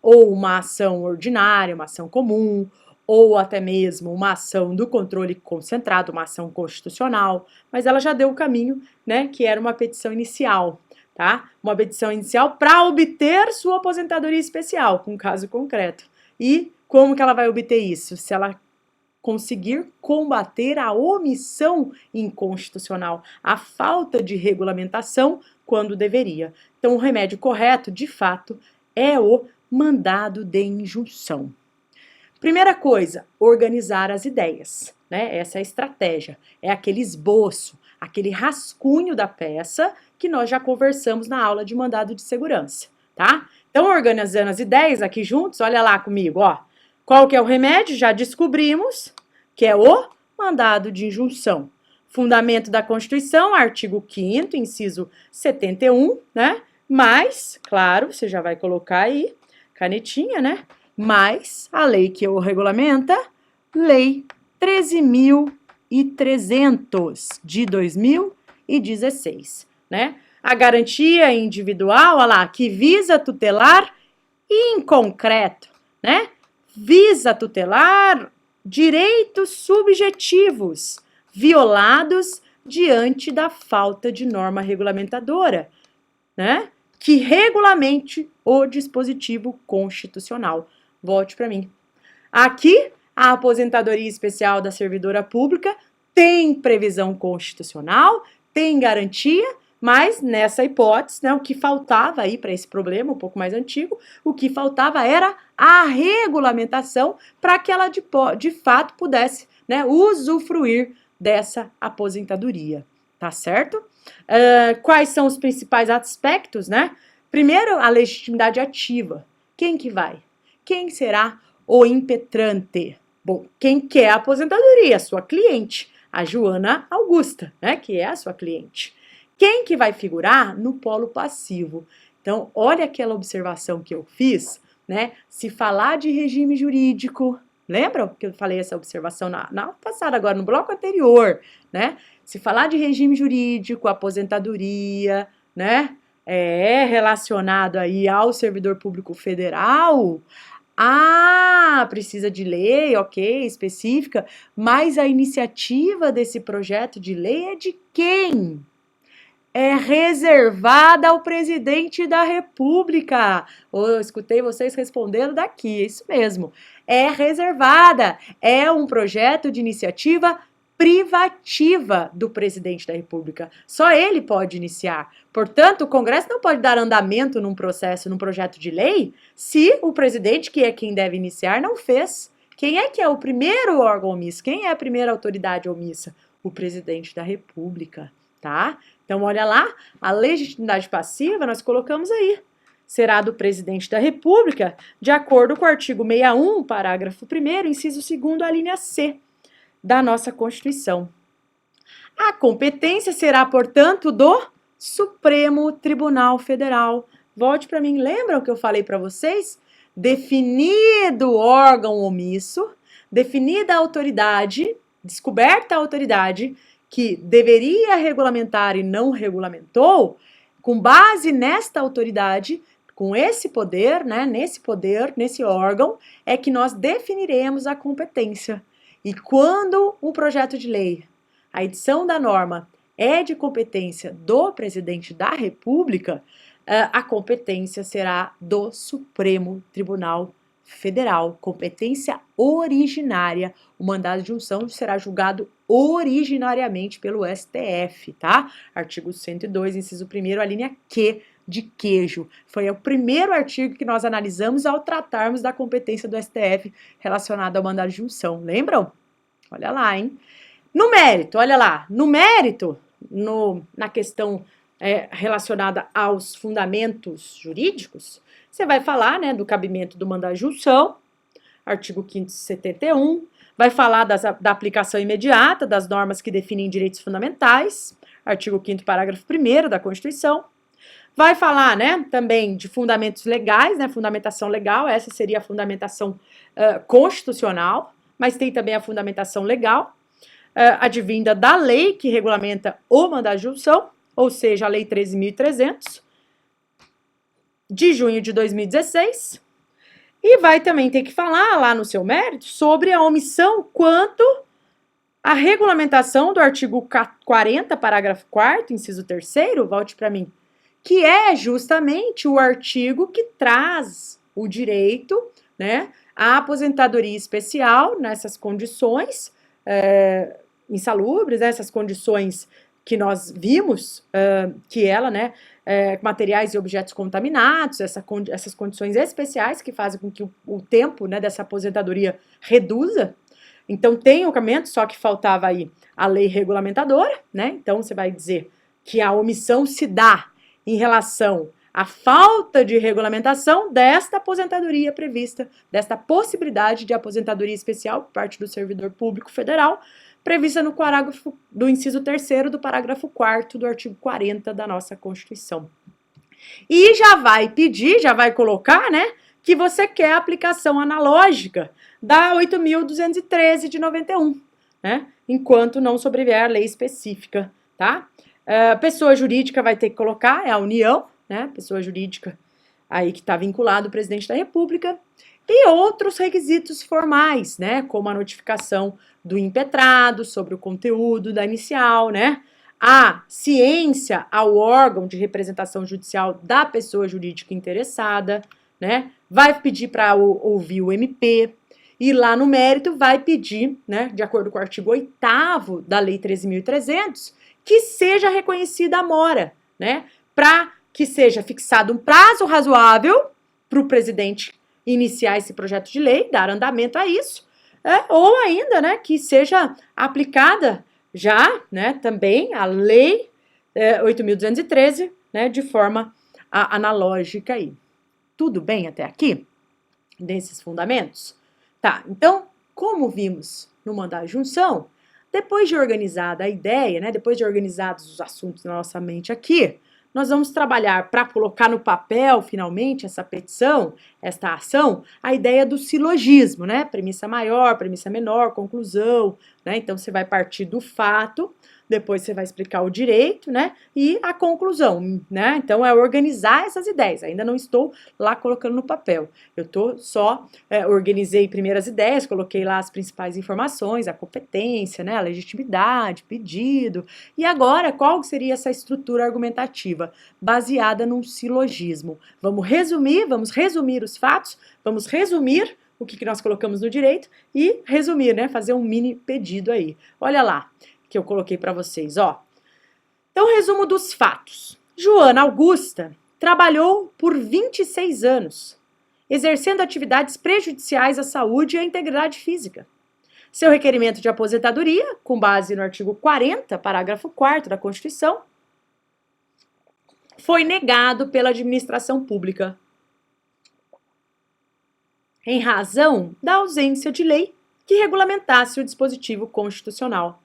ou uma ação ordinária, uma ação comum, ou até mesmo uma ação do controle concentrado, uma ação constitucional, mas ela já deu o caminho, né, que era uma petição inicial, tá? Uma petição inicial para obter sua aposentadoria especial, com um caso concreto. E como que ela vai obter isso? Se ela conseguir combater a omissão inconstitucional, a falta de regulamentação quando deveria. Então, o remédio correto, de fato, é o mandado de injunção. Primeira coisa, organizar as ideias, né? Essa é a estratégia, é aquele esboço, aquele rascunho da peça que nós já conversamos na aula de mandado de segurança, tá? Então, organizando as ideias aqui juntos, olha lá comigo, ó. Qual que é o remédio? Já descobrimos que é o mandado de injunção. Fundamento da Constituição, artigo 5º, inciso 71, né? Mas, claro, você já vai colocar aí, canetinha, né? Mais a lei que o regulamenta, Lei 13.300 de 2016, né? A garantia individual, olha lá, que visa tutelar em concreto, né? Visa tutelar direitos subjetivos violados diante da falta de norma regulamentadora, né? Que regulamente o dispositivo constitucional. Volte para mim. Aqui, a aposentadoria especial da servidora pública tem previsão constitucional, tem garantia, mas nessa hipótese, né, o que faltava aí para esse problema um pouco mais antigo, o que faltava era a regulamentação para que ela de fato pudesse, né, usufruir dessa aposentadoria, tá certo? Quais são os principais aspectos, né? Primeiro, a legitimidade ativa. Quem que vai? Quem será o impetrante? Bom, quem quer a aposentadoria? Sua cliente, a Joana Augusta, né? Que é a sua cliente. Quem que vai figurar no polo passivo? Então, olha aquela observação que eu fiz, né? Se falar de regime jurídico, lembra que eu falei essa observação na passada, agora no bloco anterior, né? Se falar de regime jurídico, aposentadoria, né? Relacionado aí ao servidor público federal, precisa de lei, ok, específica, mas a iniciativa desse projeto de lei é de quem? É reservada ao presidente da República. Eu escutei vocês respondendo daqui, é isso mesmo. É reservada, é um projeto de iniciativa privativa do presidente da República. Só ele pode iniciar. Portanto, o Congresso não pode dar andamento num processo, num projeto de lei, se o presidente, que é quem deve iniciar, não fez. Quem é que é o primeiro órgão omisso? Quem é a primeira autoridade omissa? O presidente da República, tá? Então, olha lá, a legitimidade passiva nós colocamos aí. Será do presidente da República, de acordo com o artigo 61, parágrafo 1º, inciso 2º, a linha C da nossa Constituição. A competência será, portanto, do Supremo Tribunal Federal. Volte para mim, lembram que eu falei para vocês? Definido o órgão omisso, definida a autoridade, descoberta a autoridade que deveria regulamentar e não regulamentou, com base nesta autoridade, com esse poder, né, nesse órgão, é que nós definiremos a competência. E quando um projeto de lei, a edição da norma, é de competência do presidente da República, a competência será do Supremo Tribunal Federal, competência originária. O mandado de junção será julgado originariamente pelo STF, tá? Artigo 102, inciso 1º, a linha Q de queijo. Foi o primeiro artigo que nós analisamos ao tratarmos da competência do STF relacionada ao mandado de junção. Lembram? Olha lá, hein? No mérito, olha lá. No mérito, na questão relacionada aos fundamentos jurídicos, você vai falar, né, do cabimento do mandado de junção, artigo 5º, 71, vai falar da aplicação imediata das normas que definem direitos fundamentais, artigo 5º, parágrafo 1º da Constituição, vai falar, né, também de fundamentos legais, né, fundamentação legal, essa seria a fundamentação constitucional, mas tem também a fundamentação legal, advinda da lei que regulamenta o mandado de junção, ou seja, a Lei 13.300, de junho de 2016, e vai também ter que falar lá no seu mérito sobre a omissão quanto à regulamentação do artigo 40, parágrafo 4º, inciso 3º, volte para mim, que é justamente o artigo que traz o direito, né, à aposentadoria especial nessas condições insalubres, né, essas condições que nós vimos, que ela, né, materiais e objetos contaminados, essas condições especiais que fazem com que o tempo, né, dessa aposentadoria reduza. Então, tem o cabimento, só que faltava aí a lei regulamentadora, né? Então, você vai dizer que a omissão se dá em relação à falta de regulamentação desta aposentadoria prevista, desta possibilidade de aposentadoria especial por parte do servidor público federal, prevista no parágrafo do inciso 3º do parágrafo 4º do artigo 40 da nossa Constituição. E já vai pedir, já vai colocar, né, que você quer a aplicação analógica da 8.213 de 91, né, enquanto não sobrevier a lei específica, tá? Pessoa jurídica vai ter que colocar, é a União, né, pessoa jurídica aí que está vinculado ao presidente da República, e outros requisitos formais, né, como a notificação do impetrado sobre o conteúdo da inicial, né, a ciência ao órgão de representação judicial da pessoa jurídica interessada, né, vai pedir para ouvir o MP, e lá no mérito vai pedir, né, de acordo com o artigo 8º da Lei 13.300, que seja reconhecida a mora, né, para que seja fixado um prazo razoável para o presidente iniciar esse projeto de lei, dar andamento a isso, ou ainda, né, que seja aplicada já, né, também a lei 8.213, né, de forma analógica aí. Tudo bem até aqui? Desses fundamentos? Tá, então, como vimos no mandado de junção, Depois de organizada a ideia, né, depois de organizados os assuntos na nossa mente aqui, nós vamos trabalhar para colocar no papel, finalmente, essa petição, esta ação, a ideia do silogismo, né? Premissa maior, premissa menor, conclusão, né? Então, você vai partir do fato, depois você vai explicar o direito, né? E a conclusão, né? Então, é organizar essas ideias. Ainda não estou lá colocando no papel. Eu estou só, organizei primeiro as ideias, coloquei lá as principais informações, a competência, né? A legitimidade, pedido. E agora, qual seria essa estrutura argumentativa? Baseada num silogismo. Vamos resumir os fatos, vamos resumir o que nós colocamos no direito e resumir, né? Fazer um mini pedido aí. Olha lá que eu coloquei para vocês, ó. Então, resumo dos fatos. Joana Augusta trabalhou por 26 anos, exercendo atividades prejudiciais à saúde e à integridade física. Seu requerimento de aposentadoria, com base no artigo 40, parágrafo 4º da Constituição, foi negado pela administração pública, em razão da ausência de lei que regulamentasse o dispositivo constitucional.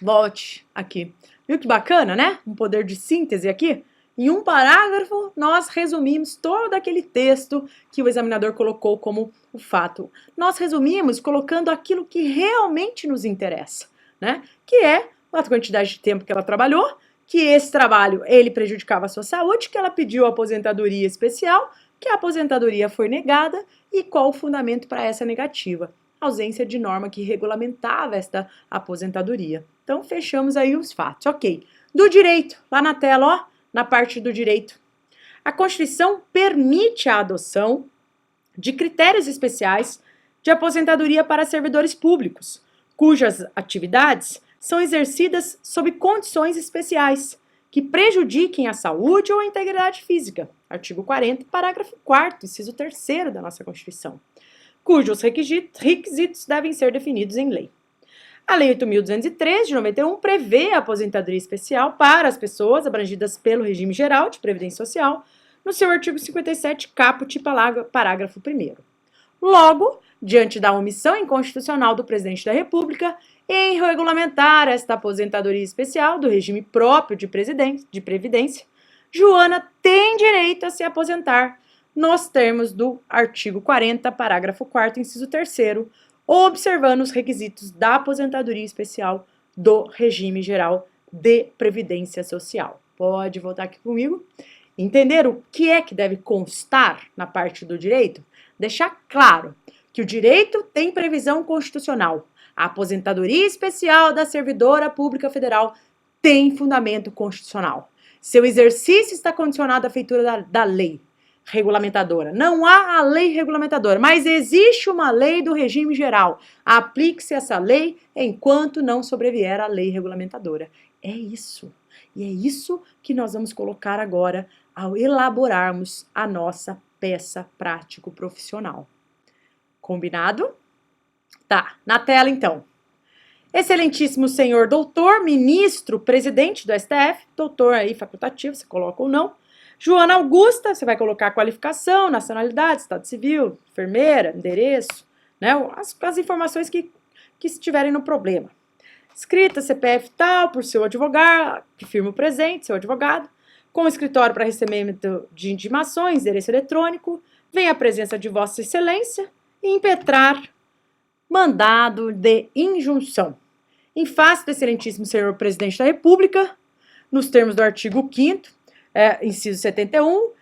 Volte aqui. Viu que bacana, né? Um poder de síntese aqui. Em um parágrafo, nós resumimos todo aquele texto que o examinador colocou como o fato. Nós resumimos colocando aquilo que realmente nos interessa, né? Que é a quantidade de tempo que ela trabalhou, que esse trabalho, ele prejudicava a sua saúde, que ela pediu aposentadoria especial, que a aposentadoria foi negada e qual o fundamento para essa negativa. Ausência de norma que regulamentava esta aposentadoria. Então, fechamos aí os fatos. Ok. Do direito, lá na tela, ó, na parte do direito. A Constituição permite a adoção de critérios especiais de aposentadoria para servidores públicos, cujas atividades são exercidas sob condições especiais, que prejudiquem a saúde ou a integridade física. Artigo 40, parágrafo 4º, inciso 3º da nossa Constituição, cujos requisitos devem ser definidos em lei. A Lei 8.203, de 91, prevê a aposentadoria especial para as pessoas abrangidas pelo regime geral de previdência social, no seu artigo 57, caput, parágrafo 1º. Logo, diante da omissão inconstitucional do Presidente da República em regulamentar esta aposentadoria especial do regime próprio de previdência, Joana tem direito a se aposentar nos termos do artigo 40, parágrafo 4º, inciso 3º, observando os requisitos da aposentadoria especial do regime geral de previdência social. Pode voltar aqui comigo. Entender o que é que deve constar na parte do direito? Deixar claro que o direito tem previsão constitucional. A aposentadoria especial da servidora pública federal tem fundamento constitucional. Seu exercício está condicionado à feitura da lei regulamentadora. Não há a lei regulamentadora, mas existe uma lei do regime geral. Aplique-se essa lei enquanto não sobrevier a lei regulamentadora. É isso. E é isso que nós vamos colocar agora ao elaborarmos a nossa peça prático-profissional. Combinado? Tá, na tela então. Excelentíssimo senhor doutor, ministro, presidente do STF, doutor aí facultativo, você coloca ou não, Joana Augusta, você vai colocar a qualificação, nacionalidade, estado civil, enfermeira, endereço, né, as informações que estiverem no problema. Escrita CPF tal, por seu advogado, que firma o presente, seu advogado, com escritório para recebimento de intimações, endereço eletrônico, vem a presença de Vossa Excelência e impetrar mandado de injunção. Em face do excelentíssimo senhor presidente da República, nos termos do artigo 5º, inciso 71,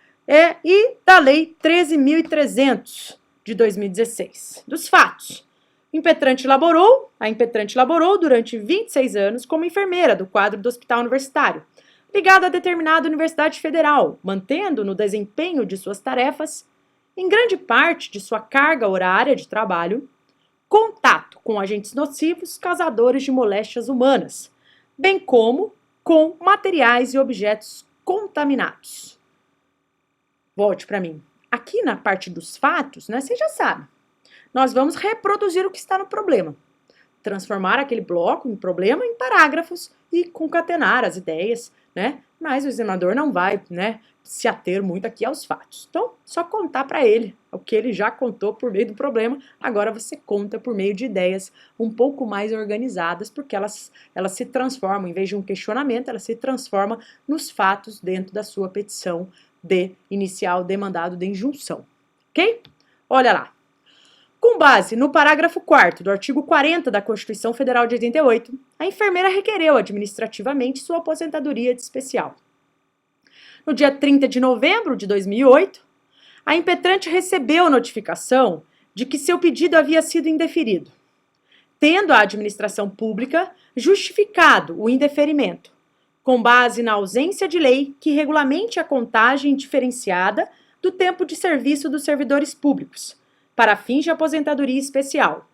e da Lei 13.300 de 2016. Dos fatos. A impetrante laborou durante 26 anos como enfermeira do quadro do Hospital Universitário, ligada a determinada universidade federal, mantendo no desempenho de suas tarefas, em grande parte de sua carga horária de trabalho, contato com agentes nocivos causadores de moléstias humanas, bem como com materiais e objetos contaminados. Volte para mim. Aqui na parte dos fatos, né, você já sabe, nós vamos reproduzir o que está no problema. Transformar aquele bloco em problema em parágrafos e concatenar as ideias, né, mas o examinador não vai, né, se ater muito aqui aos fatos. Então, só contar para ele o que ele já contou por meio do problema, agora você conta por meio de ideias um pouco mais organizadas, porque elas se transformam, em vez de um questionamento, ela se transforma nos fatos dentro da sua petição de inicial de mandado de injunção, ok? Olha lá. Com base no parágrafo 4º do artigo 40 da Constituição Federal de 88, a enfermeira requereu administrativamente sua aposentadoria de especial. No dia 30 de novembro de 2008, a impetrante recebeu notificação de que seu pedido havia sido indeferido, tendo a administração pública justificado o indeferimento, com base na ausência de lei que regulamente a contagem diferenciada do tempo de serviço dos servidores públicos, para fins de aposentadoria especial.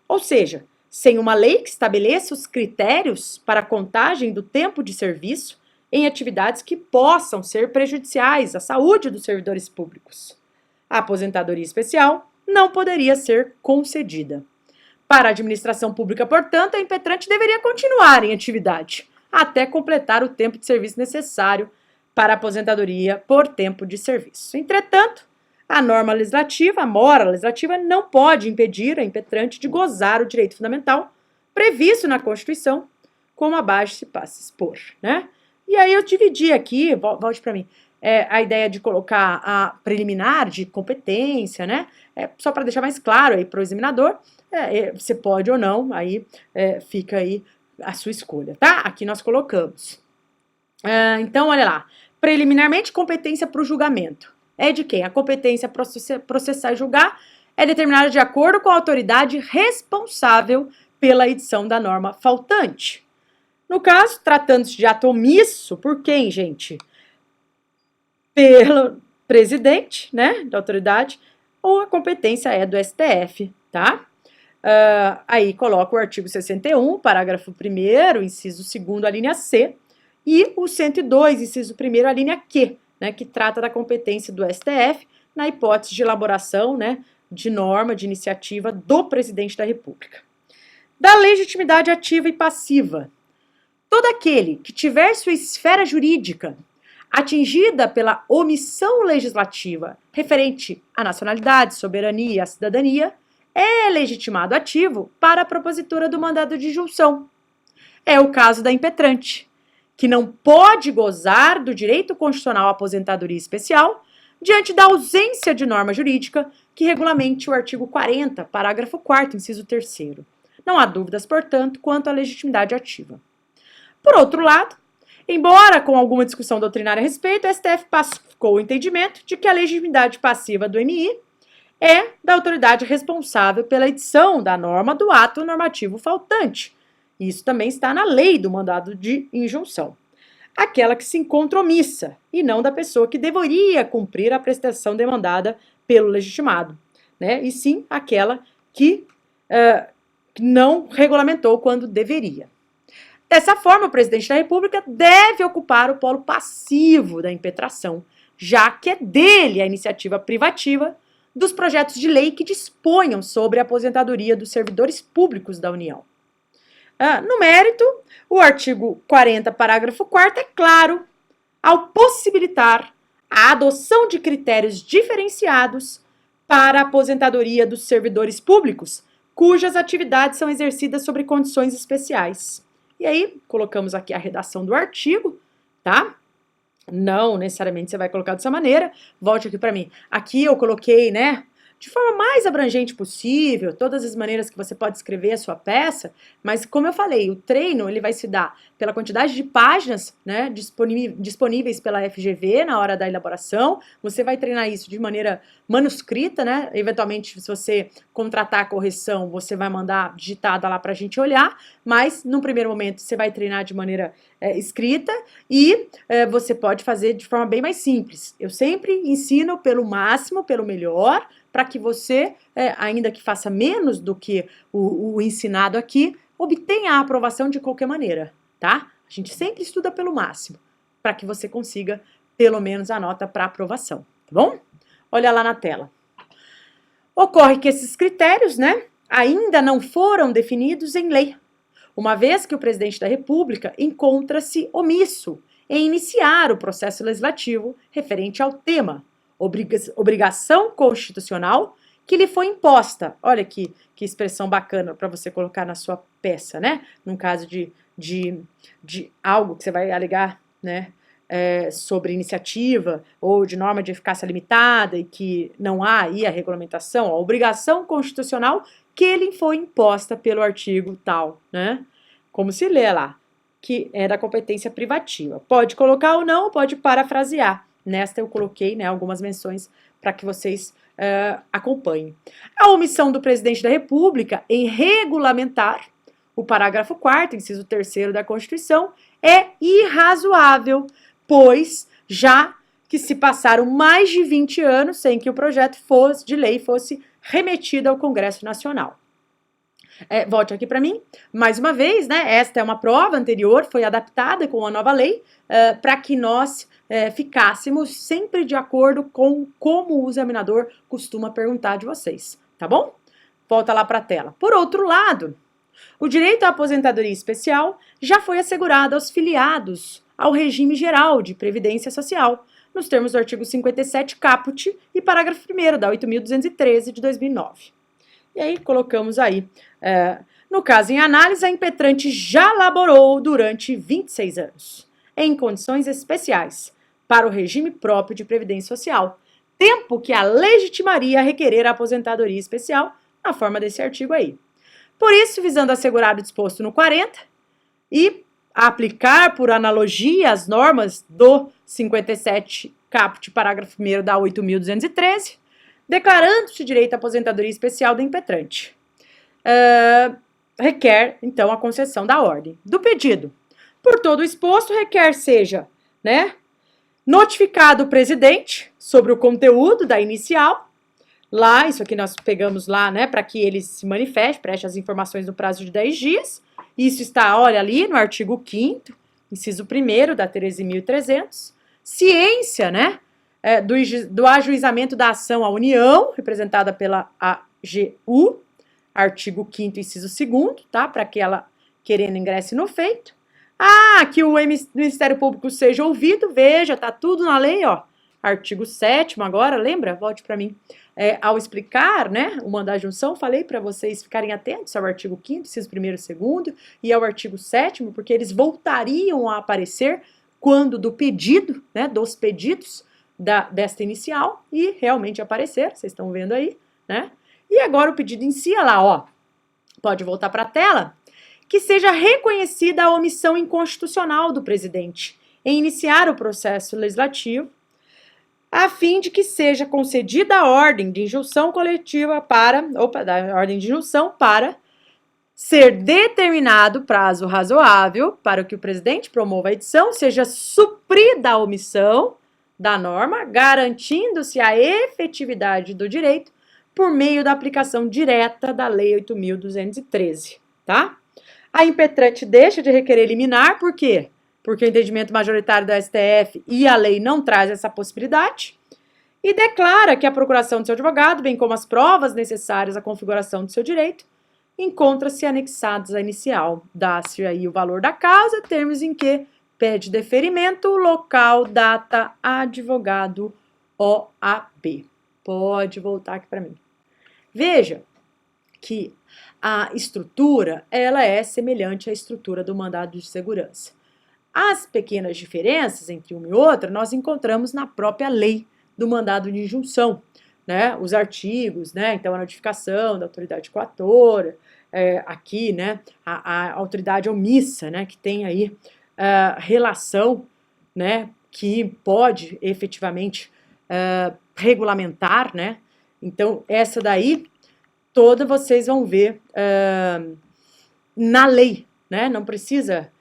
Ou seja, sem uma lei que estabeleça os critérios para a contagem do tempo de serviço em atividades que possam ser prejudiciais à saúde dos servidores públicos. A aposentadoria especial não poderia ser concedida. Para a administração pública, portanto, a impetrante deveria continuar em atividade, até completar o tempo de serviço necessário para a aposentadoria por tempo de serviço. Entretanto, a mora legislativa não pode impedir a impetrante de gozar o direito fundamental previsto na Constituição, como abaixo se passa a expor, né? E aí eu dividi aqui, volte para mim, a ideia de colocar a preliminar de competência, né? Só para deixar mais claro aí para o examinador, você pode ou não, aí fica aí a sua escolha, tá? Aqui nós colocamos. Então, olha lá, preliminarmente competência para o julgamento. É de quem? A competência processar e julgar é determinada de acordo com a autoridade responsável pela edição da norma faltante. No caso, tratando-se de ato omisso, por quem, gente? Pelo presidente, né, da autoridade, ou a competência é do STF, tá? Aí coloca o artigo 61, parágrafo 1º, inciso 2º, a linha C, e o 102, inciso 1º, a linha Q, né, que trata da competência do STF na hipótese de elaboração, né, de norma de iniciativa do presidente da República. Da legitimidade ativa e passiva. Todo aquele que tiver sua esfera jurídica atingida pela omissão legislativa referente à nacionalidade, soberania e à cidadania, é legitimado ativo para a propositura do mandado de injunção. É o caso da impetrante, que não pode gozar do direito constitucional à aposentadoria especial diante da ausência de norma jurídica que regulamente o artigo 40, parágrafo 4º, inciso 3º. Não há dúvidas, portanto, quanto à legitimidade ativa. Por outro lado, embora com alguma discussão doutrinária a respeito, o STF pacificou o entendimento de que a legitimidade passiva do MI é da autoridade responsável pela edição da norma do ato normativo faltante. Isso também está na lei do mandado de injunção. Aquela que se encontra omissa, e não da pessoa que deveria cumprir a prestação demandada pelo legitimado, né? E sim aquela que não regulamentou quando deveria. Dessa forma, o presidente da República deve ocupar o polo passivo da impetração, já que é dele a iniciativa privativa dos projetos de lei que disponham sobre a aposentadoria dos servidores públicos da União. No mérito, o artigo 40, parágrafo 4º é claro ao possibilitar a adoção de critérios diferenciados para a aposentadoria dos servidores públicos, cujas atividades são exercidas sobre condições especiais. E aí, colocamos aqui a redação do artigo, tá? Não necessariamente você vai colocar dessa maneira. Volte aqui para mim. Aqui eu coloquei, né, de forma mais abrangente possível, todas as maneiras que você pode escrever a sua peça, mas como eu falei, o treino ele vai se dar pela quantidade de páginas, né, disponíveis pela FGV na hora da elaboração. Você vai treinar isso de maneira manuscrita, né, eventualmente se você contratar a correção, você vai mandar digitada lá para a gente olhar, mas num primeiro momento você vai treinar de maneira escrita e você pode fazer de forma bem mais simples. Eu sempre ensino pelo máximo, pelo melhor, para que você, ainda que faça menos do que o ensinado aqui, obtenha a aprovação de qualquer maneira, tá? A gente sempre estuda pelo máximo, para que você consiga pelo menos a nota para aprovação, tá bom? Olha lá na tela. Ocorre que esses critérios, né, ainda não foram definidos em lei, uma vez que o presidente da República encontra-se omisso em iniciar o processo legislativo referente ao tema, obrigação constitucional que lhe foi imposta. Olha que expressão bacana para você colocar na sua peça, né? Num caso de algo que você vai alegar, né? Sobre iniciativa ou de norma de eficácia limitada e que não há aí a regulamentação, a obrigação constitucional que lhe foi imposta pelo artigo tal, né? Como se lê lá, que é da competência privativa. Pode colocar ou não, pode parafrasear. Nesta eu coloquei, né, algumas menções para que vocês acompanhem. A omissão do presidente da República em regulamentar o parágrafo 4º, inciso 3º da Constituição, é irrazoável, pois já que se passaram mais de 20 anos sem que o projeto de lei fosse remetido ao Congresso Nacional. Volte aqui para mim, mais uma vez, né? Esta é uma prova anterior, foi adaptada com a nova lei para que nós ficássemos sempre de acordo com como o examinador costuma perguntar de vocês, tá bom? Volta lá para a tela. Por outro lado, o direito à aposentadoria especial já foi assegurado aos filiados ao regime geral de previdência social, nos termos do artigo 57 caput e parágrafo 1º da 8.213 de 2009. E aí colocamos aí, no caso em análise, a impetrante já laborou durante 26 anos, em condições especiais, para o regime próprio de previdência social, tempo que a legitimaria a requerer a aposentadoria especial na forma desse artigo aí. Por isso, visando assegurar o disposto no 40 e aplicar por analogia as normas do 57 caput, parágrafo 1º da 8.213, declarando-se direito à aposentadoria especial do impetrante. Requer, então, a concessão da ordem do pedido. Por todo o exposto, requer seja, né, notificado o presidente sobre o conteúdo da inicial. Lá, isso aqui nós pegamos lá, né, para que ele se manifeste, preste as informações no prazo de 10 dias. Isso está, olha, ali no artigo 5º, inciso 1º da 13.300. Ciência, né, do ajuizamento da ação à União, representada pela AGU, artigo 5º, inciso 2º, tá, para que ela, querendo, ingresse no feito. Que o Ministério Público seja ouvido, veja, tá tudo na lei, ó. Artigo 7º agora, lembra? Volte para mim. Ao explicar, né, o mandado de junção, falei para vocês ficarem atentos ao artigo 5º, inciso 1º e 2º, e ao artigo 7º, porque eles voltariam a aparecer quando do pedido, né, dos pedidos desta inicial, e realmente aparecer, vocês estão vendo aí, né? E agora o pedido em si, olha lá, ó, pode voltar para a tela, que seja reconhecida a omissão inconstitucional do presidente em iniciar o processo legislativo, a fim de que seja concedida a ordem de injunção coletiva ordem de injunção para ser determinado prazo razoável para que o presidente promova a edição, seja suprida a omissão da norma, garantindo-se a efetividade do direito por meio da aplicação direta da Lei 8.213, tá? A impetrante deixa de requerer liminar, por quê? Porque o entendimento majoritário do STF e a lei não traz essa possibilidade, e declara que a procuração do seu advogado, bem como as provas necessárias à configuração do seu direito, encontra-se anexados à inicial. Dá-se aí o valor da causa, termos em que pede deferimento, local, data, advogado, OAB. Pode voltar aqui para mim. Veja que a estrutura, ela é semelhante à estrutura do mandado de segurança. As pequenas diferenças entre uma e outra nós encontramos na própria lei do mandado de injunção, né? Os artigos, né? Então a notificação da autoridade coatora, aqui, né? A autoridade omissa, né? Que tem aí relação, né? Que pode efetivamente regulamentar, né? Então essa daí toda vocês vão ver na lei, né? Não precisa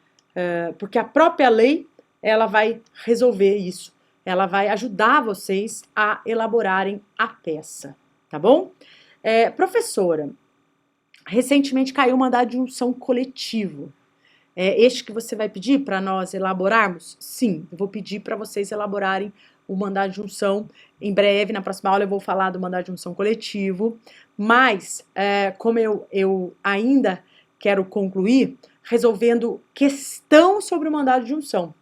porque a própria lei, ela vai resolver isso. Ela vai ajudar vocês a elaborarem a peça, tá bom? Professora, recentemente caiu o mandado de injunção coletivo. Este que você vai pedir para nós elaborarmos? Sim, eu vou pedir para vocês elaborarem o mandado de injunção. Em breve, na próxima aula, eu vou falar do mandado de injunção coletivo. Mas, como eu ainda quero concluir resolvendo questão sobre o mandado de injunção,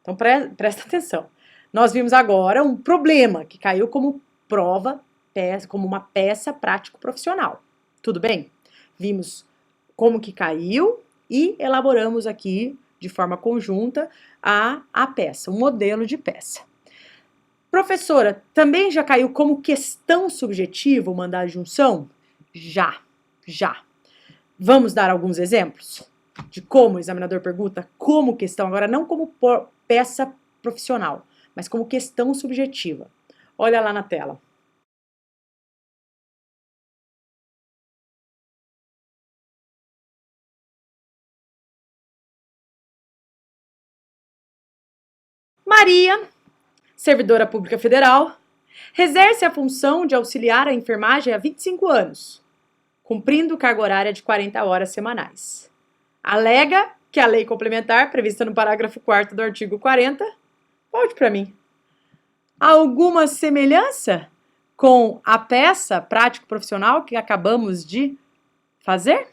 Então, presta atenção. Nós vimos agora um problema que caiu como prova, como uma peça prático-profissional. Tudo bem? Vimos como que caiu e elaboramos aqui, de forma conjunta, a peça, um modelo de peça. Professora, também já caiu como questão subjetiva o mandar junção? Já. Vamos dar alguns exemplos de como o examinador pergunta como questão, agora não como peça profissional, mas como questão subjetiva. Olha lá na tela. Maria, servidora pública federal, exerce a função de auxiliar a enfermagem há 25 anos, cumprindo carga horária de 40 horas semanais. Alega que a lei complementar, prevista no parágrafo 4º do artigo 40, volte para mim. Alguma semelhança com a peça prático-profissional que acabamos de fazer?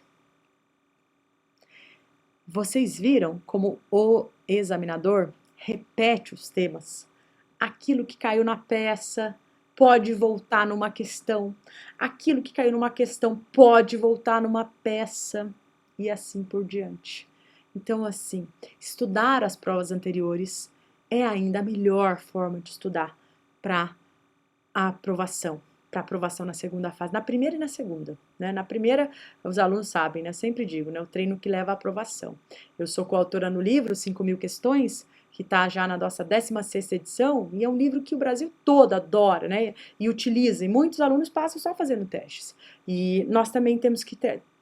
Vocês viram como o examinador repete os temas? Aquilo que caiu na peça pode voltar numa questão. Aquilo que caiu numa questão pode voltar numa peça. E assim por diante. Então, assim, estudar as provas anteriores é ainda a melhor forma de estudar para a aprovação na segunda fase, na primeira e na segunda, né? Na primeira, os alunos sabem, né? Eu sempre digo, né? O treino que leva à aprovação. Eu sou coautora no livro 5.000 questões, que está já na nossa 16ª edição, e é um livro que o Brasil todo adora, né? E utiliza, e muitos alunos passam só fazendo testes. E nós também temos que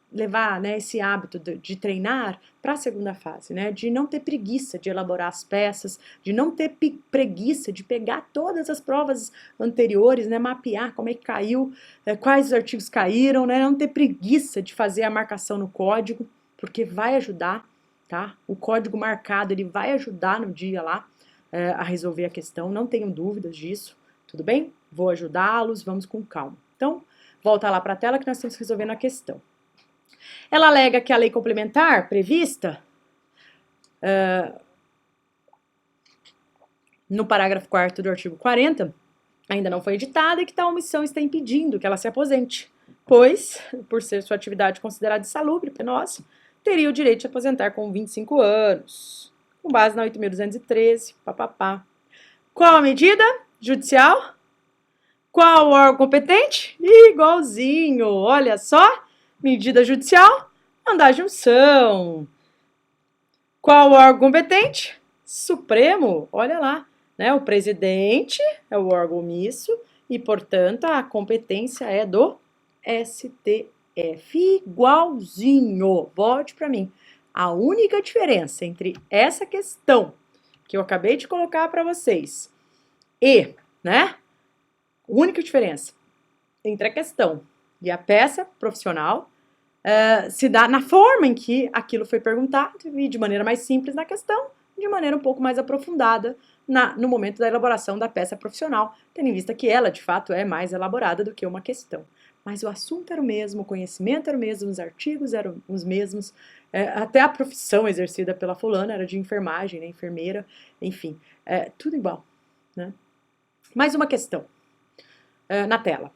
levar, né, esse hábito de treinar para a segunda fase, né, de não ter preguiça de elaborar as peças, de não ter preguiça de pegar todas as provas anteriores, né, mapear como é que caiu, quais os artigos caíram, né, não ter preguiça de fazer a marcação no código, porque vai ajudar, tá? O código marcado, ele vai ajudar no dia lá a resolver a questão, não tenham dúvidas disso, tudo bem? Vou ajudá-los, vamos com calma. Então, volta lá para a tela que nós estamos resolvendo a questão. Ela alega que a lei complementar prevista no parágrafo 4º do artigo 40 ainda não foi editada e que tal omissão está impedindo que ela se aposente, pois, por ser sua atividade considerada insalubre, penosa, teria o direito de se aposentar com 25 anos, com base na 8.213, papapá. Qual a medida judicial? Qual o órgão competente? Igualzinho, olha só. Medida judicial, mandar junção. Qual o órgão competente? Supremo, olha lá, né? O presidente é o órgão omisso e, portanto, a competência é do STF. Igualzinho, volte para mim. A única diferença entre essa questão que eu acabei de colocar para vocês e, né? A única diferença entre a questão e a peça profissional se dá na forma em que aquilo foi perguntado e de maneira mais simples na questão, de maneira um pouco mais aprofundada no momento da elaboração da peça profissional, tendo em vista que ela, de fato, é mais elaborada do que uma questão. Mas o assunto era o mesmo, o conhecimento era o mesmo, os artigos eram os mesmos, até a profissão exercida pela fulana era de enfermagem, né, enfermeira, enfim, tudo igual, né? Mais uma questão na tela.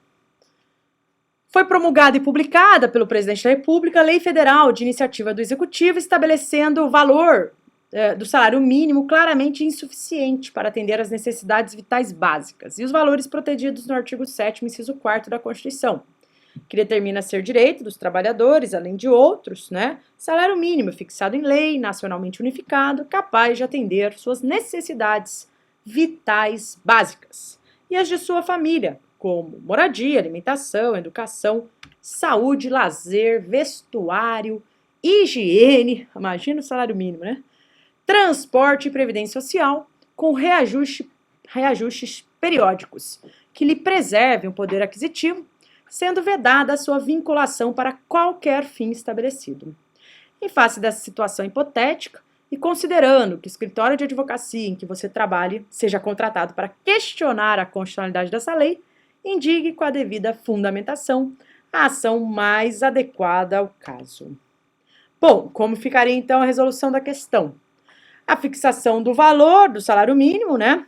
Foi promulgada e publicada pelo Presidente da República a Lei Federal de Iniciativa do Executivo estabelecendo o valor do salário mínimo claramente insuficiente para atender às necessidades vitais básicas e os valores protegidos no artigo 7º, inciso 4º da Constituição, que determina ser direito dos trabalhadores, além de outros, né, salário mínimo fixado em lei, nacionalmente unificado, capaz de atender suas necessidades vitais básicas e as de sua família, como moradia, alimentação, educação, saúde, lazer, vestuário, higiene, imagina o salário mínimo, né? Transporte e previdência social, com reajustes periódicos, que lhe preservem o poder aquisitivo, sendo vedada a sua vinculação para qualquer fim estabelecido. Em face dessa situação hipotética, e considerando que o escritório de advocacia em que você trabalhe seja contratado para questionar a constitucionalidade dessa lei, indique com a devida fundamentação a ação mais adequada ao caso. Bom, como ficaria então a resolução da questão? A fixação do valor do salário mínimo, né,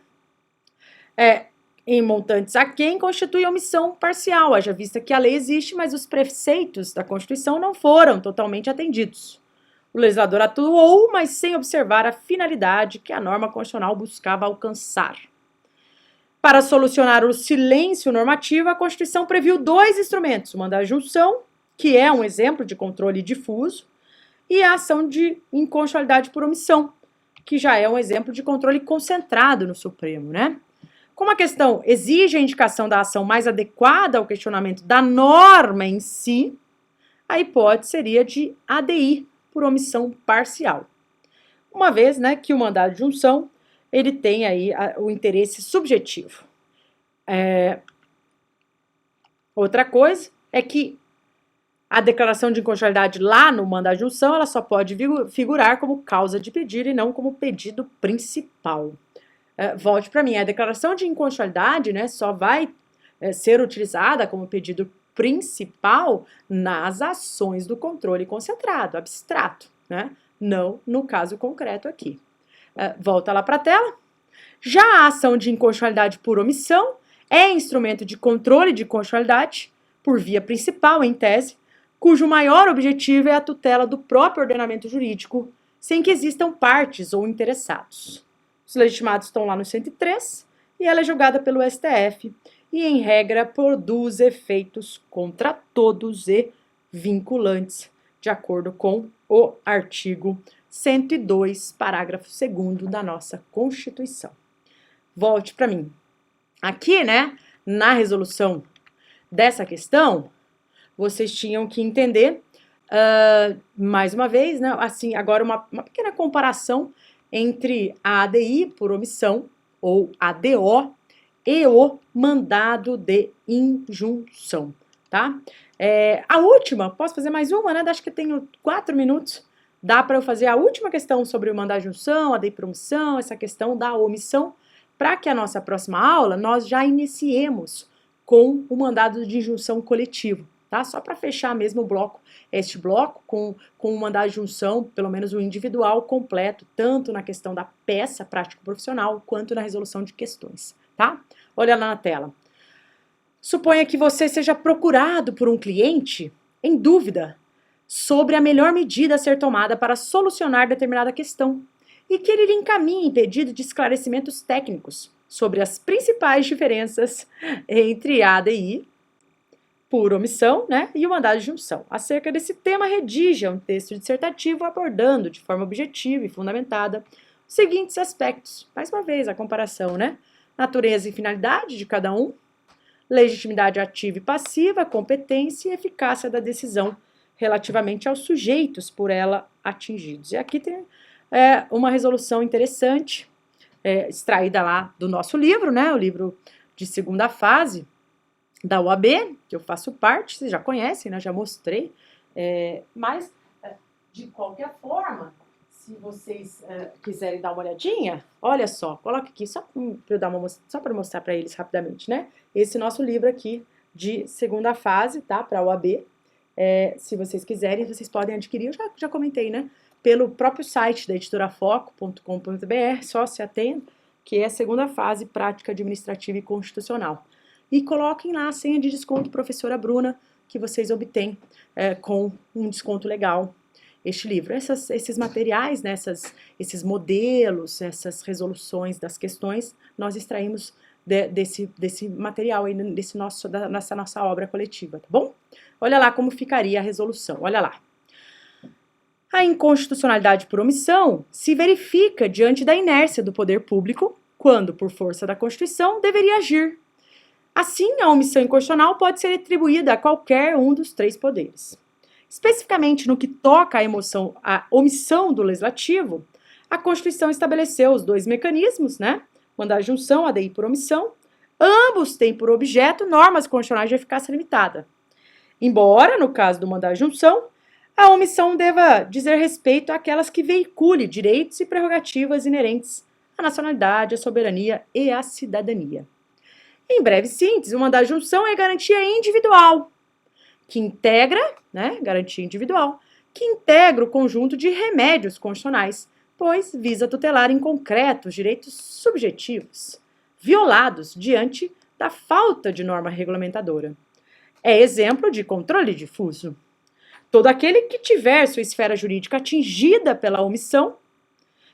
em montantes aquém, constitui omissão parcial, haja vista que a lei existe, mas os preceitos da Constituição não foram totalmente atendidos. O legislador atuou, mas sem observar a finalidade que a norma constitucional buscava alcançar. Para solucionar o silêncio normativo, a Constituição previu 2 instrumentos, o mandado de junção, que é um exemplo de controle difuso, e a ação de inconstitucionalidade por omissão, que já é um exemplo de controle concentrado no Supremo, né? Como a questão exige a indicação da ação mais adequada ao questionamento da norma em si, a hipótese seria de ADI, por omissão parcial. Uma vez, né, que o mandado de junção, ele tem aí o interesse subjetivo. Outra coisa é que a declaração de inconstitucionalidade lá no mandado de junção, ela só pode figurar como causa de pedido e não como pedido principal. Volte para mim, a declaração de inconstitucionalidade, né, só vai ser utilizada como pedido principal nas ações do controle concentrado, abstrato, né? Não no caso concreto aqui. Volta lá para a tela. Já a ação de inconstitucionalidade por omissão é instrumento de controle de constitucionalidade por via principal, em tese, cujo maior objetivo é a tutela do próprio ordenamento jurídico, sem que existam partes ou interessados. Os legitimados estão lá no 103 e ela é julgada pelo STF e, em regra, produz efeitos contra todos e vinculantes, de acordo com o artigo 102, parágrafo 2º da nossa Constituição. Volte para mim. Aqui, né, na resolução dessa questão, vocês tinham que entender, mais uma vez, né, assim, agora uma pequena comparação entre a ADI por omissão, ou ADO, e o mandado de injunção, tá? A última, posso fazer mais uma, né? Acho que tenho 4 minutos. Dá para eu fazer a última questão sobre o mandado de injunção, ADI por omissão, essa questão da omissão, para que a nossa próxima aula nós já iniciemos com o mandado de injunção coletivo, tá? Só para fechar mesmo o bloco, este bloco com o mandado de injunção, pelo menos o individual completo, tanto na questão da peça prático-profissional, quanto na resolução de questões, tá? Olha lá na tela. Suponha que você seja procurado por um cliente em dúvida sobre a melhor medida a ser tomada para solucionar determinada questão e que ele lhe encaminhe pedido de esclarecimentos técnicos sobre as principais diferenças entre a ADI por omissão, né, e o mandado de junção. Acerca desse tema, redija um texto dissertativo abordando de forma objetiva e fundamentada os seguintes aspectos. Mais uma vez, a comparação, né? Natureza e finalidade de cada um, legitimidade ativa e passiva, competência e eficácia da decisão relativamente aos sujeitos por ela atingidos. E aqui tem uma resolução interessante, extraída lá do nosso livro, né, o livro de segunda fase da OAB, que eu faço parte, vocês já conhecem, né, já mostrei, mas, de qualquer forma, se vocês quiserem dar uma olhadinha, olha só, coloca aqui, só para mostrar para eles rapidamente, né? Esse nosso livro aqui de segunda fase, tá? Para a OAB. Se vocês quiserem, vocês podem adquirir, eu já comentei, né? Pelo próprio site da editorafoco.com.br, só se atenda, que é a segunda fase, prática administrativa e constitucional. E coloquem lá a senha de desconto professora Bruna, que vocês obtêm com um desconto legal. Este livro, esses materiais, né, esses modelos, essas resoluções das questões, nós extraímos desse material aí, nessa nossa obra coletiva, tá bom? Olha lá como ficaria a resolução, olha lá. A inconstitucionalidade por omissão se verifica diante da inércia do poder público, quando, por força da Constituição, deveria agir. Assim, a omissão inconstitucional pode ser atribuída a qualquer um dos 3 poderes. Especificamente no que toca à omissão do legislativo, a Constituição estabeleceu os 2 mecanismos, né? Mandado de junção, ADI por omissão. Ambos têm por objeto normas constitucionais de eficácia limitada. Embora, no caso do mandado de junção, a omissão deva dizer respeito àquelas que veicule direitos e prerrogativas inerentes à nacionalidade, à soberania e à cidadania. Em breve síntese, o mandado de junção é garantia individual, que integra, né, garantia individual, que integra o conjunto de remédios constitucionais pois visa tutelar em concreto os direitos subjetivos violados diante da falta de norma regulamentadora. É exemplo de controle difuso. Todo aquele que tiver sua esfera jurídica atingida pela omissão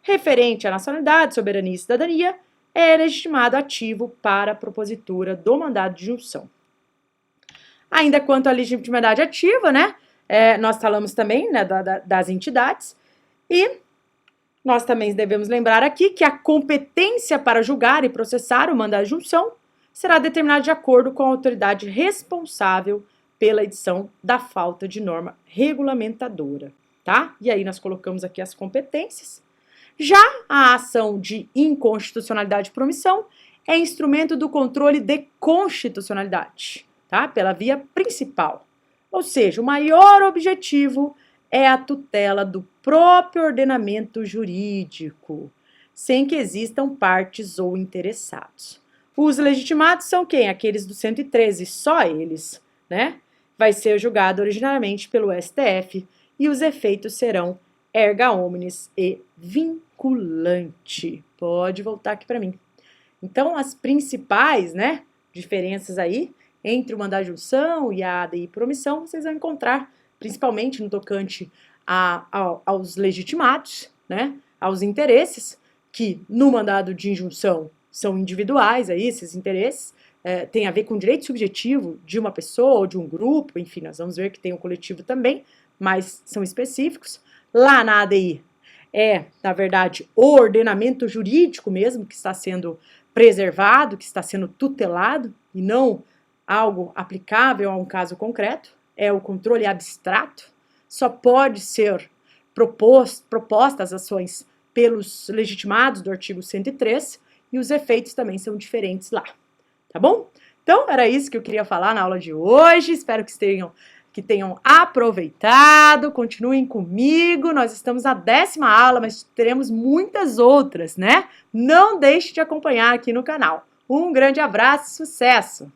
referente à nacionalidade, soberania e cidadania é legitimado ativo para a propositura do mandado de junção. Ainda quanto à legitimidade ativa, né, nós falamos também, né, das entidades, e nós também devemos lembrar aqui que a competência para julgar e processar o mandado de junção será determinada de acordo com a autoridade responsável pela edição da falta de norma regulamentadora, tá? E aí nós colocamos aqui as competências. Já a ação de inconstitucionalidade por omissão é instrumento do controle de constitucionalidade, tá? Pela via principal. Ou seja, o maior objetivo é a tutela do próprio ordenamento jurídico, sem que existam partes ou interessados. Os legitimados são quem? Aqueles do 113, só eles, né? Vai ser julgado originariamente pelo STF e os efeitos serão erga omnes e vinculante. Pode voltar aqui para mim. Então, as principais, né, diferenças aí entre o mandado de junção e a ADI por omissão, vocês vão encontrar principalmente no tocante aos legitimados, né, aos interesses, que no mandado de injunção são individuais, aí, esses interesses, tem a ver com o direito subjetivo de uma pessoa ou de um grupo, enfim, nós vamos ver que tem o coletivo também, mas são específicos. Lá na ADI na verdade, o ordenamento jurídico mesmo que está sendo preservado, que está sendo tutelado, e não algo aplicável a um caso concreto, é o controle abstrato, só pode ser propostas ações pelos legitimados do artigo 103, e os efeitos também são diferentes lá, tá bom? Então, era isso que eu queria falar na aula de hoje, espero que tenham aproveitado, continuem comigo, nós estamos na 10ª aula, mas teremos muitas outras, né? Não deixe de acompanhar aqui no canal. Um grande abraço e sucesso!